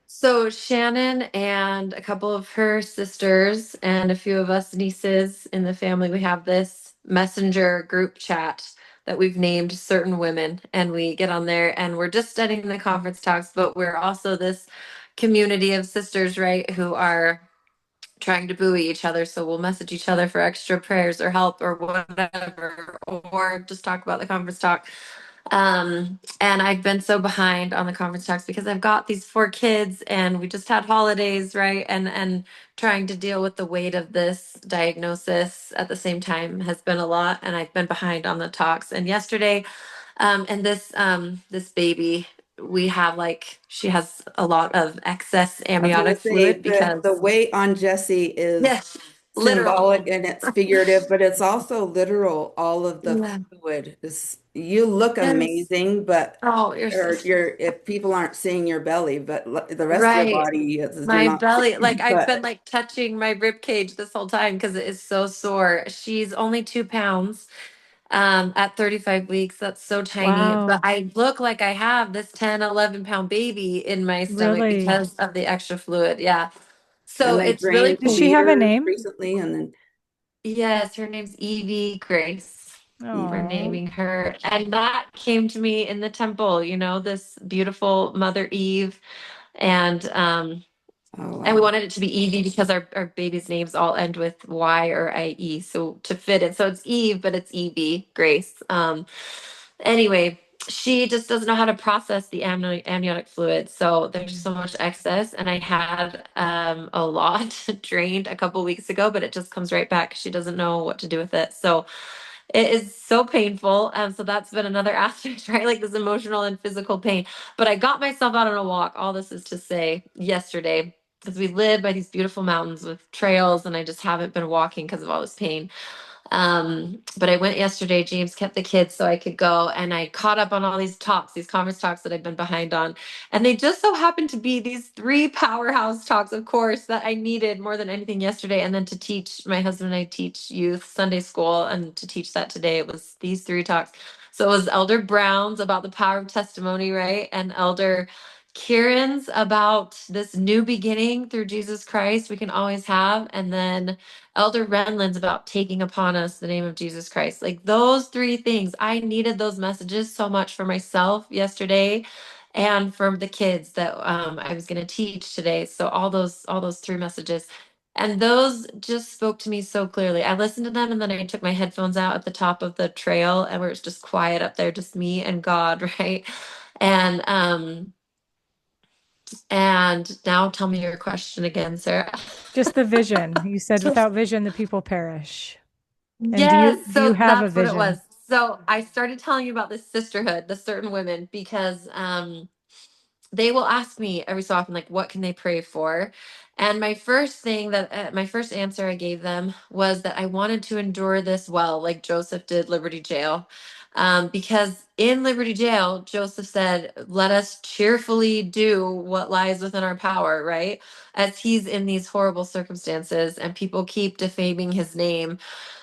So Shannon and a couple of her sisters and a few of us nieces in the family, we have this messenger group chat that we've named Certain Women, and we get on there and we're just studying the conference talks, but we're also this community of sisters, right, who are trying to buoy each other. So we'll message each other for extra prayers or help or whatever, or just talk about the conference talk. And I've been so behind on the conference talks because I've got these 4 kids and we just had holidays, right? And trying to deal with the weight of this diagnosis at the same time has been a lot. And I've been behind on the talks. And yesterday, and this baby, we have she has a lot of excess I was going amniotic to say fluid the because weight on Jesse is yes, literal. symbolic and it's figurative, but it's also literal. All of the Yeah. fluid is, you look Yes. amazing, but Oh, you're so or you're if people aren't seeing your belly, but the rest of your right. body is you're My not belly, seeing. I've been But touching my rib cage this whole time because it is so sore. She's only 2 pounds at 35 weeks. That's so tiny, but Wow, I look like I have this 10, 11 pound baby in my stomach really? because of the extra fluid. Yeah. So and they it's really drained Does the she cool. have a uterus name? recently, and then Yes, her name's Evie Grace. We're Oh, naming her. And that came to me in the temple, this beautiful Mother Eve. And oh and we wow. wanted it to be Evie because our baby's names all end with Y or IE. So to fit it. So it's Eve, but it's Evie Grace. Anyway, she just doesn't know how to process the amniotic fluid. So there's so much excess. And I had a lot drained a couple weeks ago, but it just comes right back. She doesn't know what to do with it. So it is so painful. So that's been another aspect, right? Like this emotional and physical pain. But I got myself out on a walk. All this is to say yesterday, because we live by these beautiful mountains with trails, and I just haven't been walking because of all this pain. But I went yesterday. James kept the kids so I could go, and I caught up on all these talks, these conference talks that I've been behind on. And they just so happened to be these 3 powerhouse talks, of course, that I needed more than anything yesterday. And then to teach, my husband and I teach youth Sunday school, and to teach that today, it was these 3 talks. So it was Elder Brown's about the power of testimony, right? And Elder Kieran's about this new beginning through Jesus Christ we can always have. And then Elder Renlund's about taking upon us the name of Jesus Christ. Like those 3 things, I needed those messages so much for myself yesterday and for the kids that I was going to teach today. So all those 3 messages. And those just spoke to me so clearly. I listened to them and then I took my headphones out at the top of the trail and where it's just quiet up there, just me and God, right? And now tell me your question again, Sarah. just the vision. You said without vision the people perish. And do Yes, you so have a that's what it vision? was. So I started telling you about this sisterhood, the certain women, because they will ask me every so often, like, what can they pray for? And my first answer I gave them was that I wanted to endure this well, like Joseph did Liberty Jail. Because in Liberty Jail, Joseph said, let us cheerfully do what lies within our power, right? As he's in these horrible circumstances and people keep defaming his name,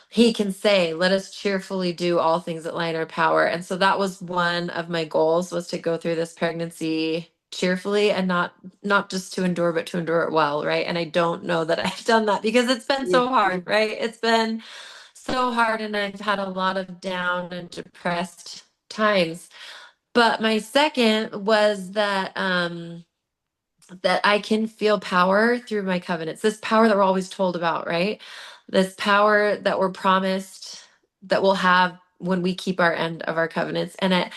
he can say, let us cheerfully do all things that lie in our power. And so that was one of my goals, was to go through this pregnancy cheerfully and not just to endure, but to endure it well, right? And I don't know that I've done that because it's been Yeah. so hard, right? It's been so hard and I've had a lot of down and depressed times. But my second was that I can feel power through my covenants. This power that we're always told about, right? This power that we're promised that we'll have when we keep our end of our covenants. And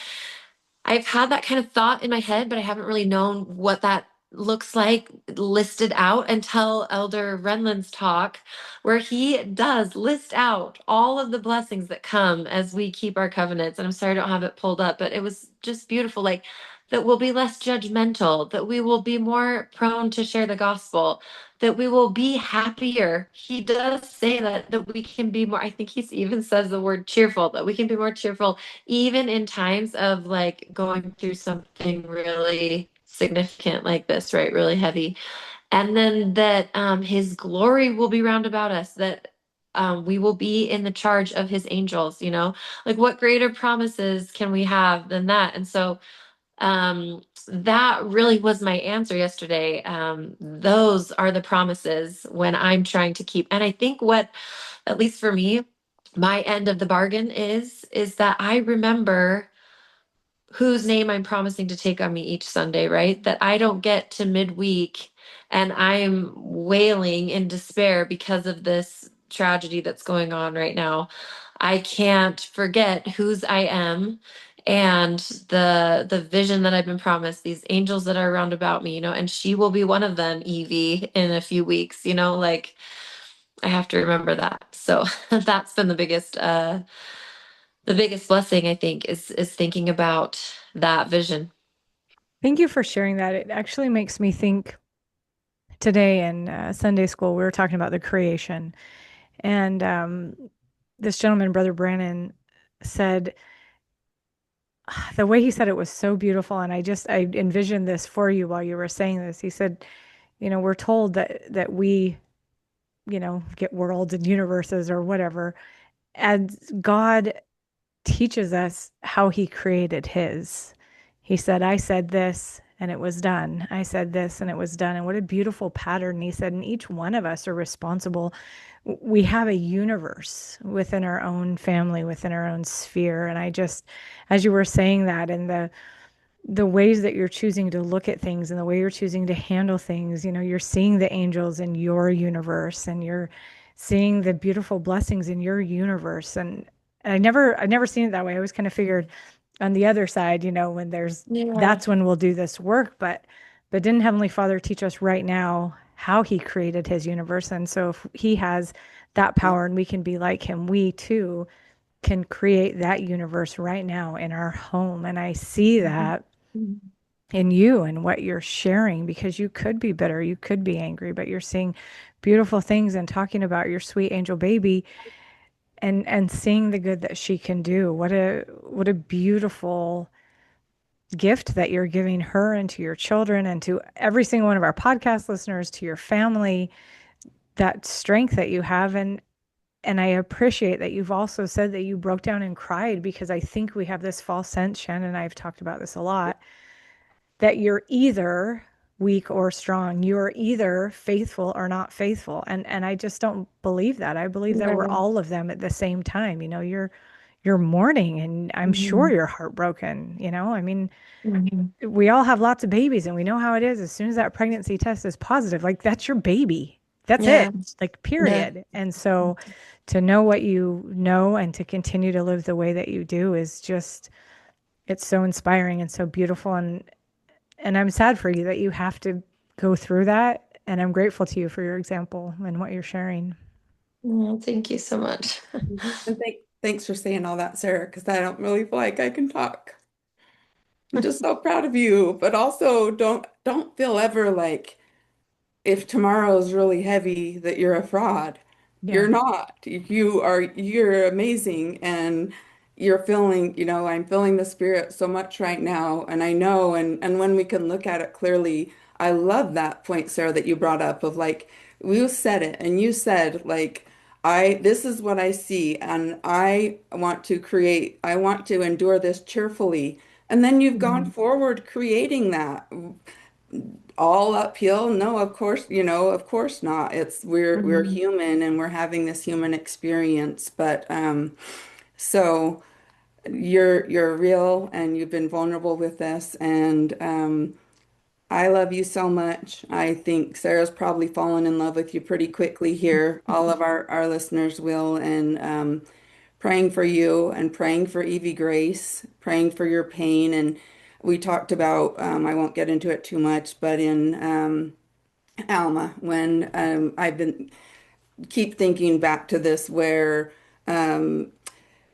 I've had that kind of thought in my head, but I haven't really known what that looks like listed out until Elder Renlund's talk, where he does list out all of the blessings that come as we keep our covenants. And I'm sorry I don't have it pulled up, but it was just beautiful. Like that we'll be less judgmental, that we will be more prone to share the gospel, that we will be happier. He does say that we can be more, I think he even says the word cheerful, that we can be more cheerful even in times of like going through something really significant like this, right? Really heavy. And then that his glory will be round about us, that we will be in the charge of his angels, like what greater promises can we have than that? And so that really was my answer yesterday. Those are the promises when I'm trying to keep. And I think what, at least for me, my end of the bargain is that I remember whose name I'm promising to take on me each Sunday, right? That I don't get to midweek and I'm wailing in despair because of this tragedy that's going on right now. I can't forget whose I am and the vision that I've been promised, these angels that are around about me, and she will be one of them, Evie, in a few weeks, like I have to remember that. So that's been the biggest blessing, I think, is thinking about that vision. Thank you for sharing that. It actually makes me think today in Sunday school, we were talking about the creation. And this gentleman, Brother Brannon, said, the way he said it was so beautiful. And I envisioned this for you while you were saying this. He said, we're told that we, get worlds and universes or whatever. And God teaches us how he created his. He said, I said this and it was done. I said this and it was done. And what a beautiful pattern. He said, and each one of us are responsible. We have a universe within our own family, within our own sphere. And as you were saying that, and the ways that you're choosing to look at things and the way you're choosing to handle things, you're seeing the angels in your universe and you're seeing the beautiful blessings in your universe. And I never seen it that way. I always kind of figured on the other side, when Yeah. that's when we'll do this work. But didn't Heavenly Father teach us right now how he created his universe? And so if he has that power and we can be like him, we too can create that universe right now in our home. And I see Mhm. that in you and what you're sharing, because you could be bitter, you could be angry, but you're seeing beautiful things and talking about your sweet angel baby and seeing the good that she can do. What a beautiful gift that you're giving her and to your children and to every single one of our podcast listeners, to your family, that strength that you have. And I appreciate that you've also said that you broke down and cried, because I think we have this false sense, Shannon and I have talked about this a lot, that you're either weak or strong. You're either faithful or not faithful. And I just don't believe that. I believe that we're Yeah. all of them at the same time. You're mourning and I'm sure Mhm. you're heartbroken. I mean, Mhm. we all have lots of babies and we know how it is as soon as that pregnancy test is positive, like that's your baby. That's Yeah. it. Like Yeah. period. And so to know what you know and to continue to live the way that you do is just, it's so inspiring and so beautiful. And I'm sad for you that you have to go through that. And I'm grateful to you for your example and what you're sharing. Well, thank you so much. And thanks for saying all that, Sarah, because I don't really feel like I can talk. I'm just so proud of you, but also don't feel ever like if tomorrow's really heavy that you're a fraud. Yeah. You're not. You're amazing and you're feeling, I'm feeling the spirit so much right now and I know and when we can look at it clearly, I love that point, Sarah, that you brought up of like you said it and you said like this is what I see and I want to endure this cheerfully. And then you've gone Mhm. forward creating that. all uphill? No, of course, of course not. It's we're Mhm. human and we're having this human experience, but so you're real and you've been vulnerable with this, and I love you so much. I think Sarah's probably fallen in love with you pretty quickly here. All of our listeners will, and praying for you and praying for Evie Grace, praying for your pain. And we talked about, I won't get into it too much, but in Alma, when I've been keep thinking back to this where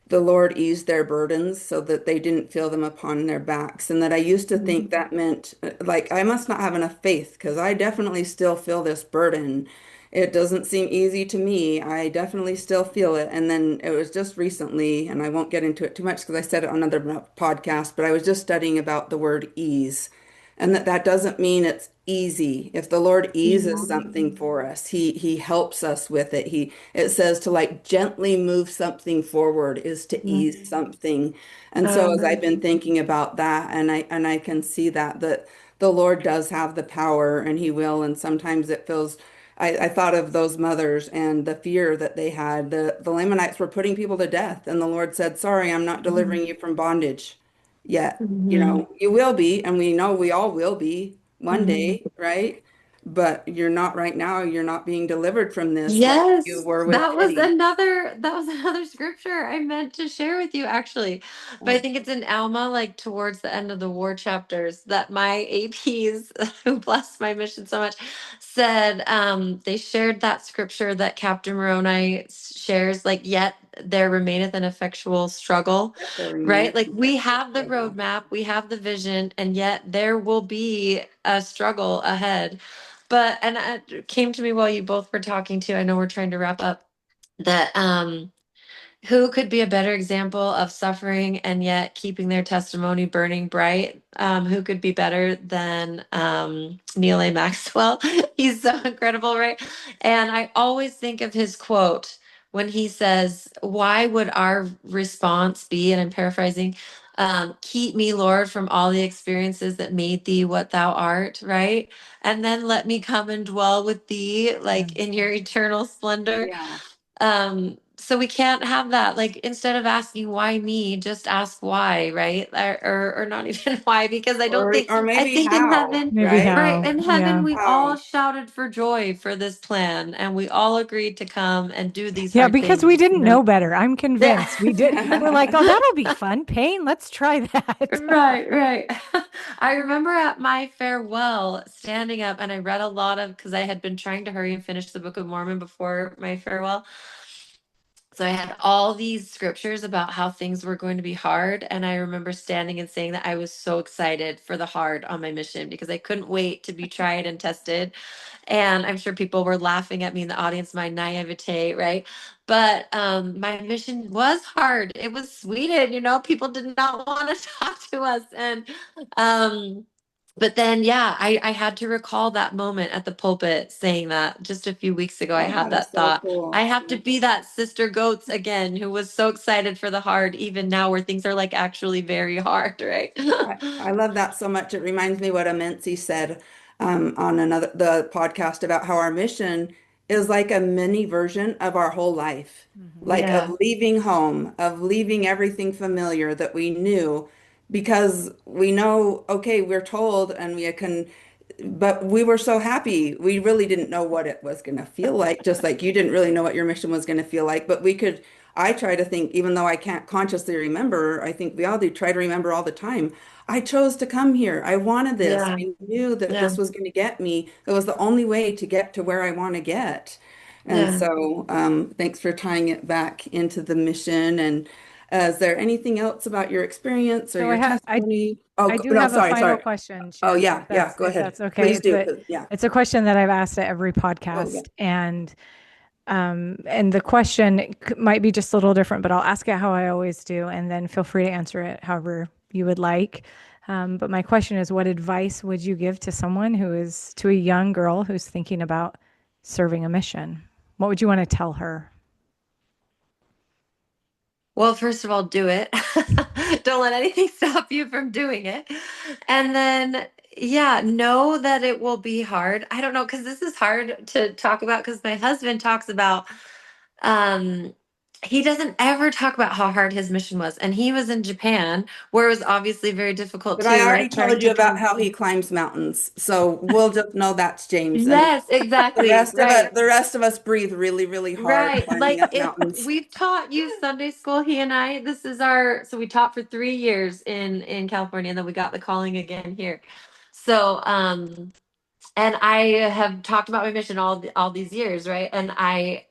the Lord eased their burdens so that they didn't feel them upon their backs. And that I used to think that meant like I must not have enough faith because I definitely still feel this burden. It doesn't seem easy to me. I definitely still feel it. And then it was just recently, and I won't get into it too much because I said it on another podcast, but I was just studying about the word ease. And that doesn't mean it's easy. If the Lord eases something for us, he helps us with it. It says to like gently move something forward is to ease something. And so as I've been thinking about that, and I can see that the Lord does have the power and he will. And sometimes it feels I thought of those mothers and the fear that they had. The Lamanites were putting people to death, and the Lord said, "Sorry, I'm not delivering you from bondage yet. Mhm. You will be, and we know we all will be one Mhm. day, right? But you're not right now. You're not being delivered from this like you Yes, were with Eddie." that was another scripture I meant to share with you actually. But I Oh, think it's in Alma, like towards the end of the war chapters, that my APs who blessed my mission so much said they shared that scripture that Captain Moroni shares, like, yet there remaineth an effectual struggle, yet there remains right? Like an we effectual have the struggle. roadmap, we have the vision, and yet there will be a struggle ahead. But and it came to me while you both were talking too. I know we're trying to wrap up that who could be a better example of suffering and yet keeping their testimony burning bright? Who could be better than Neil A. Maxwell? He's so incredible, right? And I always think of his quote when he says, "Why would our response be?" And I'm paraphrasing. Keep me, Lord, from all the experiences that made thee what thou art, right? And then let me come and dwell with thee, Yeah. like in your eternal splendor. Yeah. So we can't have that. Like instead of asking why me, just ask why, right? Or not even why, because Or I maybe think in how, heaven, Maybe right? right, how. in heaven Yeah. we all How. shouted for joy for this plan and we all agreed to come and do these Yeah, hard because we things, you didn't know? know better. I'm Yeah. convinced we did. We're like, oh, that'll be fun. Pain. Let's try that. Right, right. I remember at my farewell standing up and I read a lot of because I had been trying to hurry and finish the Book of Mormon before my farewell. So I had all these scriptures about how things were going to be hard. And I remember standing and saying that I was so excited for the hard on my mission because I couldn't wait to be tried and tested. And I'm sure people were laughing at me in the audience, my naivete, right? But my mission was hard. It was Sweden, people did not want to talk to us. And um, but then, yeah, I had to recall that moment at the pulpit saying that just a few weeks ago. I Oh, had that is that so thought. I cool. have to be that sister goats again who was so excited for the hard, even now where things are like actually very hard, right? I love that so much. It reminds me what Amensi said on the podcast about how our mission is like a mini version of our whole life, Mhm. like of Yeah, leaving home, of leaving everything familiar that we knew, because we know, okay, we're told and we can, but we were so happy. We really didn't know what it was going to feel like, just like you didn't really know what your mission was going to feel like, but we could. I try to think, even though I can't consciously remember, I think we all do try to remember all the time. I chose to come here. I wanted this. yeah, I knew that yeah, this was going to get me. It was the only way to get to where I want to get. And yeah. so, thanks for tying it back into the mission. And is there anything else about your experience or So your testimony? Oh, I do no, have a sorry, final sorry. question, Oh, Shannon, yeah, yeah, go if ahead. that's okay. Please do. Yeah. It's a question that I've asked at every Oh, yeah. podcast, and the question might be just a little different, but I'll ask it how I always do, and then feel free to answer it however you would like. But my question is, what advice would you give to to a young girl who's thinking about serving a mission? What would you want to tell her? Well, first of all, do it. Don't let anything stop you from doing it. And then, yeah, know that it will be hard. I don't know, because this is hard to talk about because my husband talks about um he doesn't ever talk about how hard his mission was. And he was in Japan, where it was obviously very difficult But I too, already right? Trying told you to about come. how he climbs mountains. So we'll just know that's James. And Yes, exactly. Right. the rest of us breathe really, really hard Right. climbing Like up if mountains. we've taught you Sunday school, he and I, this is our, so we taught for 3 years in California, and then we got the calling again here. So, and I have talked about my mission all these years, right? And I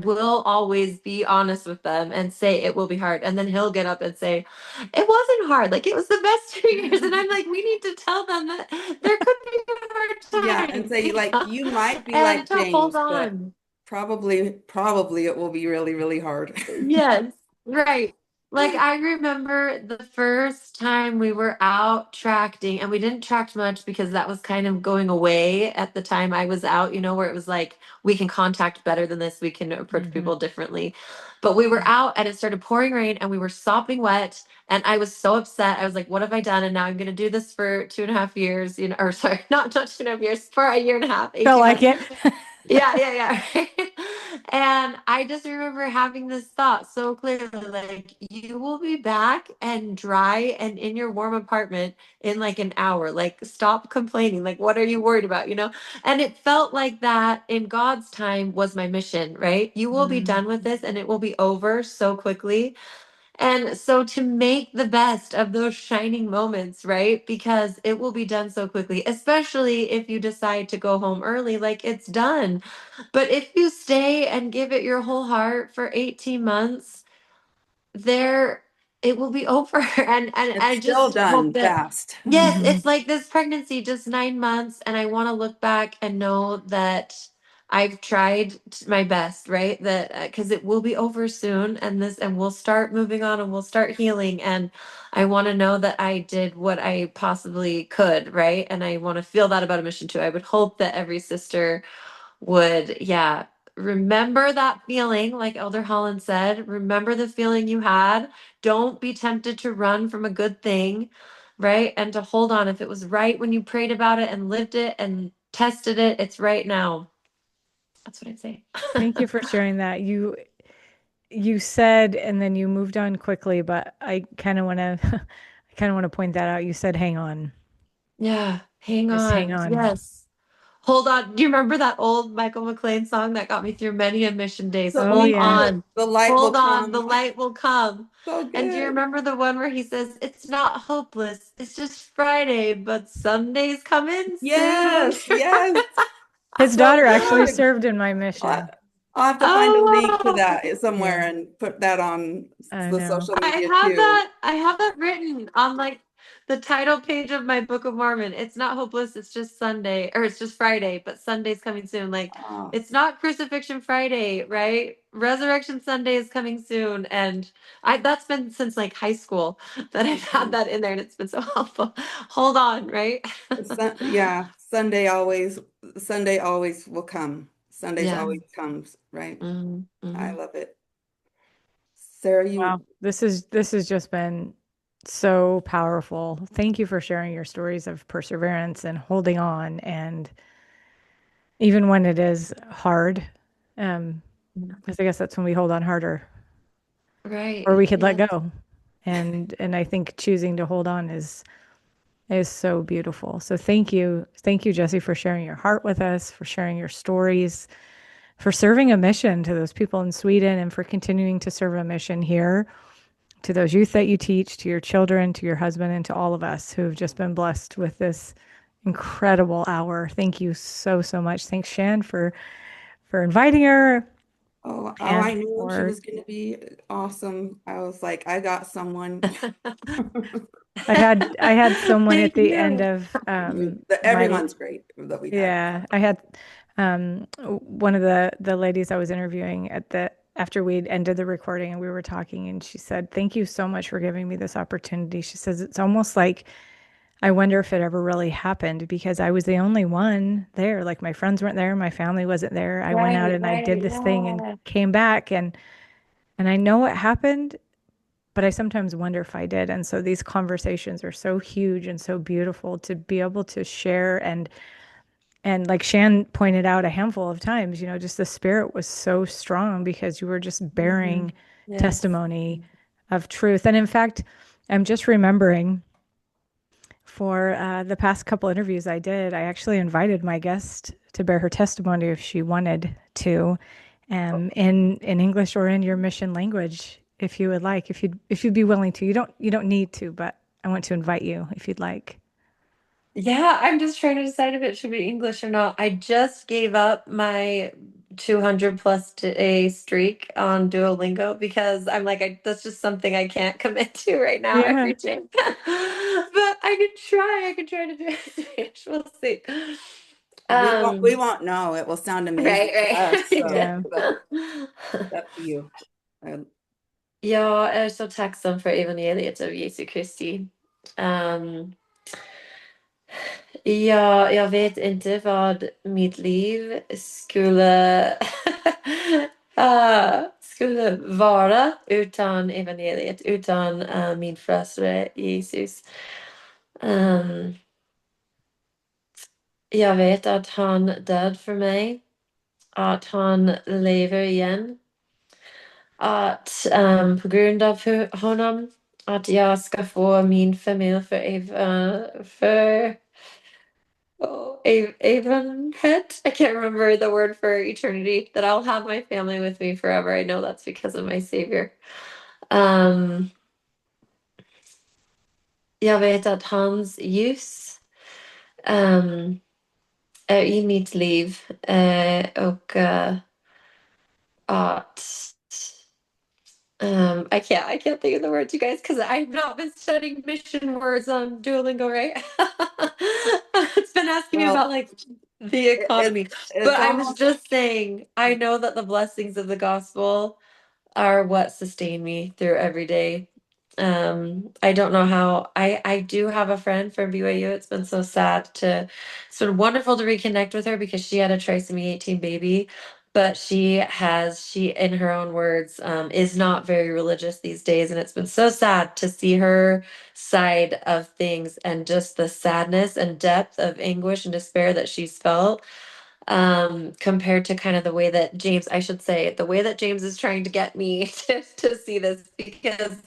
will always be honest with them and say it will be hard. And then he'll get up and say, it wasn't hard. Like it was the best 2 years. And I'm like, we need to tell them that there could be Yeah, hard and times, say like you might be and like to hold James, but on. probably it will be really, really hard. Yes, right. Like I remember the first time we were out tracting, and we didn't tract much because that was kind of going away at the time I was out, where it was like we can contact better than this, we can approach Hmm. people differently. But we were out and it started pouring rain and we were sopping wet, and I was so upset. I was like, what have I done? And now I'm gonna do this for 2.5 years, or sorry, not 2.5 years, for a year and a half, Felt 18 like months. it. Yeah, yeah, yeah. And I just remember having this thought so clearly, like, you will be back and dry and in your warm apartment in like an hour. Like, stop complaining. Like, what are you worried about? And it felt like that in God's time was my mission, right? You will be Mm. done with this and it will be over so quickly. And so to make the best of those shining moments, right? Because it will be done so quickly, especially if you decide to go home early, like it's done. But if you stay and give it your whole heart for 18 months, there it will be over. And It's I still just hope done that, fast. yes, Hmm. it's like this pregnancy, just 9 months, and I want to look back and know that I've tried my best, right? That because it will be over soon, and we'll start moving on and we'll start healing, and I want to know that I did what I possibly could, right? And I want to feel that about a mission too. I would hope that every sister would, yeah, remember that feeling, like Elder Holland said. Remember the feeling you had. Don't be tempted to run from a good thing, right? And to hold on. If it was right when you prayed about it and lived it and tested it, it's right now. That's what I'd say. Thank you for sharing that. You said, and then you moved on quickly, but I kind of want to, I kind of want to point that out. You said, hang on, Yeah, hang just hang on. on. Yes. Hold on. Do you remember that old Michael McLean song that got me through many a mission day? So Oh Hold yeah. on. the light will Hold on. The come. light will come. So And do you good. remember the one where he says, it's not hopeless. It's just Friday, but Sunday's coming soon? Yes, yes. His So daughter actually good. served in my I- mission. I'll have to find a link to Oh, that somewhere Yeah, and put that on I the know. social media too. I have that written on like the title page of my Book of Mormon. It's not hopeless, it's just Sunday, or it's just Friday, but Sunday's coming soon. Like Oh, it's not Crucifixion Friday, right? Resurrection Sunday is coming soon. And I that's been since like high school that I've had that in there, and it's been so helpful. Hold on, right? Yeah, Sunday always will come. Sundays Yeah. always comes, right? I Mm-hmm. love it. Sarah, Wow, this has just been so powerful. Thank you for sharing your stories of perseverance and holding on, and even when it is hard, um, because I guess that's when we hold on harder, or Right. we could let Yeah. go. And I think choosing to hold on is so beautiful. So thank you, Jessee, for sharing your heart with us, for sharing your stories, for serving a mission to those people in Sweden, and for continuing to serve a mission here to those youth that you teach, to your children, to your husband, and to all of us who have just been blessed with this incredible hour. Thank you so, so much. Thanks, Shan, for inviting her oh, I and knew she for was going to be awesome. I was like, I got someone. I had someone at Thank the end you. of my Everyone's great that we've had. yeah, I had one of the ladies I was interviewing at the after we'd ended the recording and we were talking, and she said, "Thank you so much for giving me this opportunity." She says it's almost like I wonder if it ever really happened because I was the only one there. Like my friends weren't there, my family wasn't there. I went out Right, and I right. did this thing and Yeah. came back, and I know what happened, but I sometimes wonder if I did. And so these conversations are so huge and so beautiful to be able to share. And like Shan pointed out a handful of times, just the spirit was so strong because you were just Mhm. bearing Yes. testimony of truth. And in fact, I'm just remembering for the past couple interviews I did, I actually invited my guest to bear her testimony if she wanted to, in English or in your mission language, if you would like, if you'd be willing to. You don't need to, but I want to invite you if you'd like. Yeah, I'm just trying to decide if it should be English or not. I just gave up my 200 plus day streak on Duolingo because I'm like, that's just something I can't commit to right now Yeah, every day. But I could try. I could try to do it in Spanish. We'll see. We Um, won't know. It will sound amazing to right, us. So, yeah. but it's up to you. Um, Jag är så tacksam för evangeliet av Jesu Kristi. Um, Ja, jag vet inte vad mitt liv skulle skulle vara utan evangeliet, utan min frälsare Jesus. Um, jag vet att han död för mig, att han lever igen, att på grund av honom att jag ska få min familj för Oh, Avonhead. I can't remember the word for eternity. That I'll have my family with me forever. I know that's because of my Savior. Um, jag vet att hans ljus är i mitt liv och att I can't think of the words, you guys, because I've not been studying mission words on Duolingo, right? It's been asking me well, about like the it, economy. But it's I was almost just saying, I know that the blessings of the gospel are what sustain me through every day. I don't know how I do have a friend from BYU. It's been wonderful to reconnect with her because she had a trisomy 18 baby, but she in her own words is not very religious these days, and it's been so sad to see her side of things and just the sadness and depth of anguish and despair that she's felt compared to kind of the way that James, I should say, the way that James is trying to get me to see this because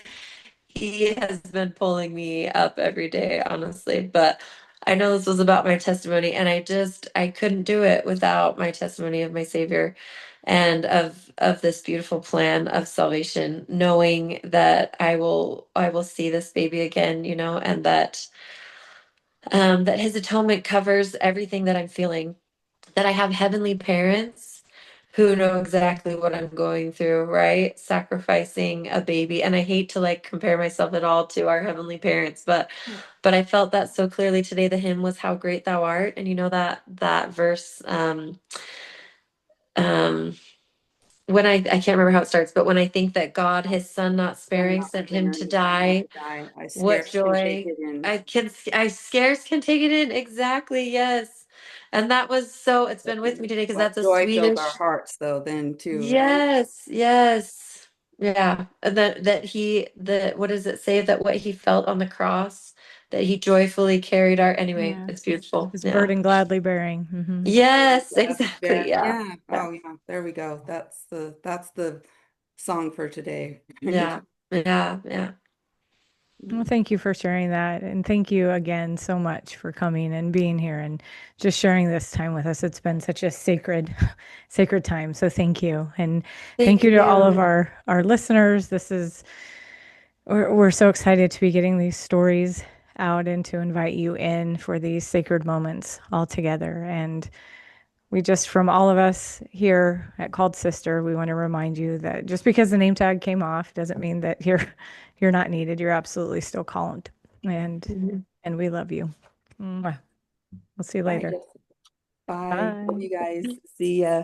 he has been pulling me up every day, honestly. But I know this was about my testimony, and I couldn't do it without my testimony of my Savior and of this beautiful plan of salvation, knowing that I will see this baby again, and that his atonement covers everything that I'm feeling, that I have heavenly parents who know exactly what I'm going through, right? Sacrificing a baby. And I hate to like compare myself at all to our heavenly parents, but I felt that so clearly today. The hymn was How Great Thou Art. And you know that verse, um when I can't remember how it starts, but when I think that God, his son not I'm sparing, not sent him to sparing, sent him die, to die. I what scarce can take joy. it in. I scarce can take it in. Exactly, yes. And that was so, it's been with me today because What that's a joy fills our Swedish. hearts, though, then too. Yes, yes. Yeah. And that what does it say that what he felt on the cross, that he joyfully carried our, anyway, Yeah. it's beautiful. His Yeah. burden gladly bearing. Hmm. Yes, Gladly exactly. bear. Yeah. Yeah. Yeah. Oh, yeah. There we go. That's the song for today. Yeah. Yeah. Yeah. Well, thank you for sharing that. And thank you again so much for coming and being here and just sharing this time with us. It's been such a sacred time. So thank you. And thank Thank you to all of you. our listeners. We're so excited to be getting these stories out and to invite you in for these sacred moments all together. And we just, from all of us here at Called Sister, we want to remind you that just because the name tag came off doesn't mean that you're not needed. You're absolutely still called, and Mhm. and we love you. Mwah. We'll see you Bye, later. Jess. Bye. Love Bye. you guys. See ya.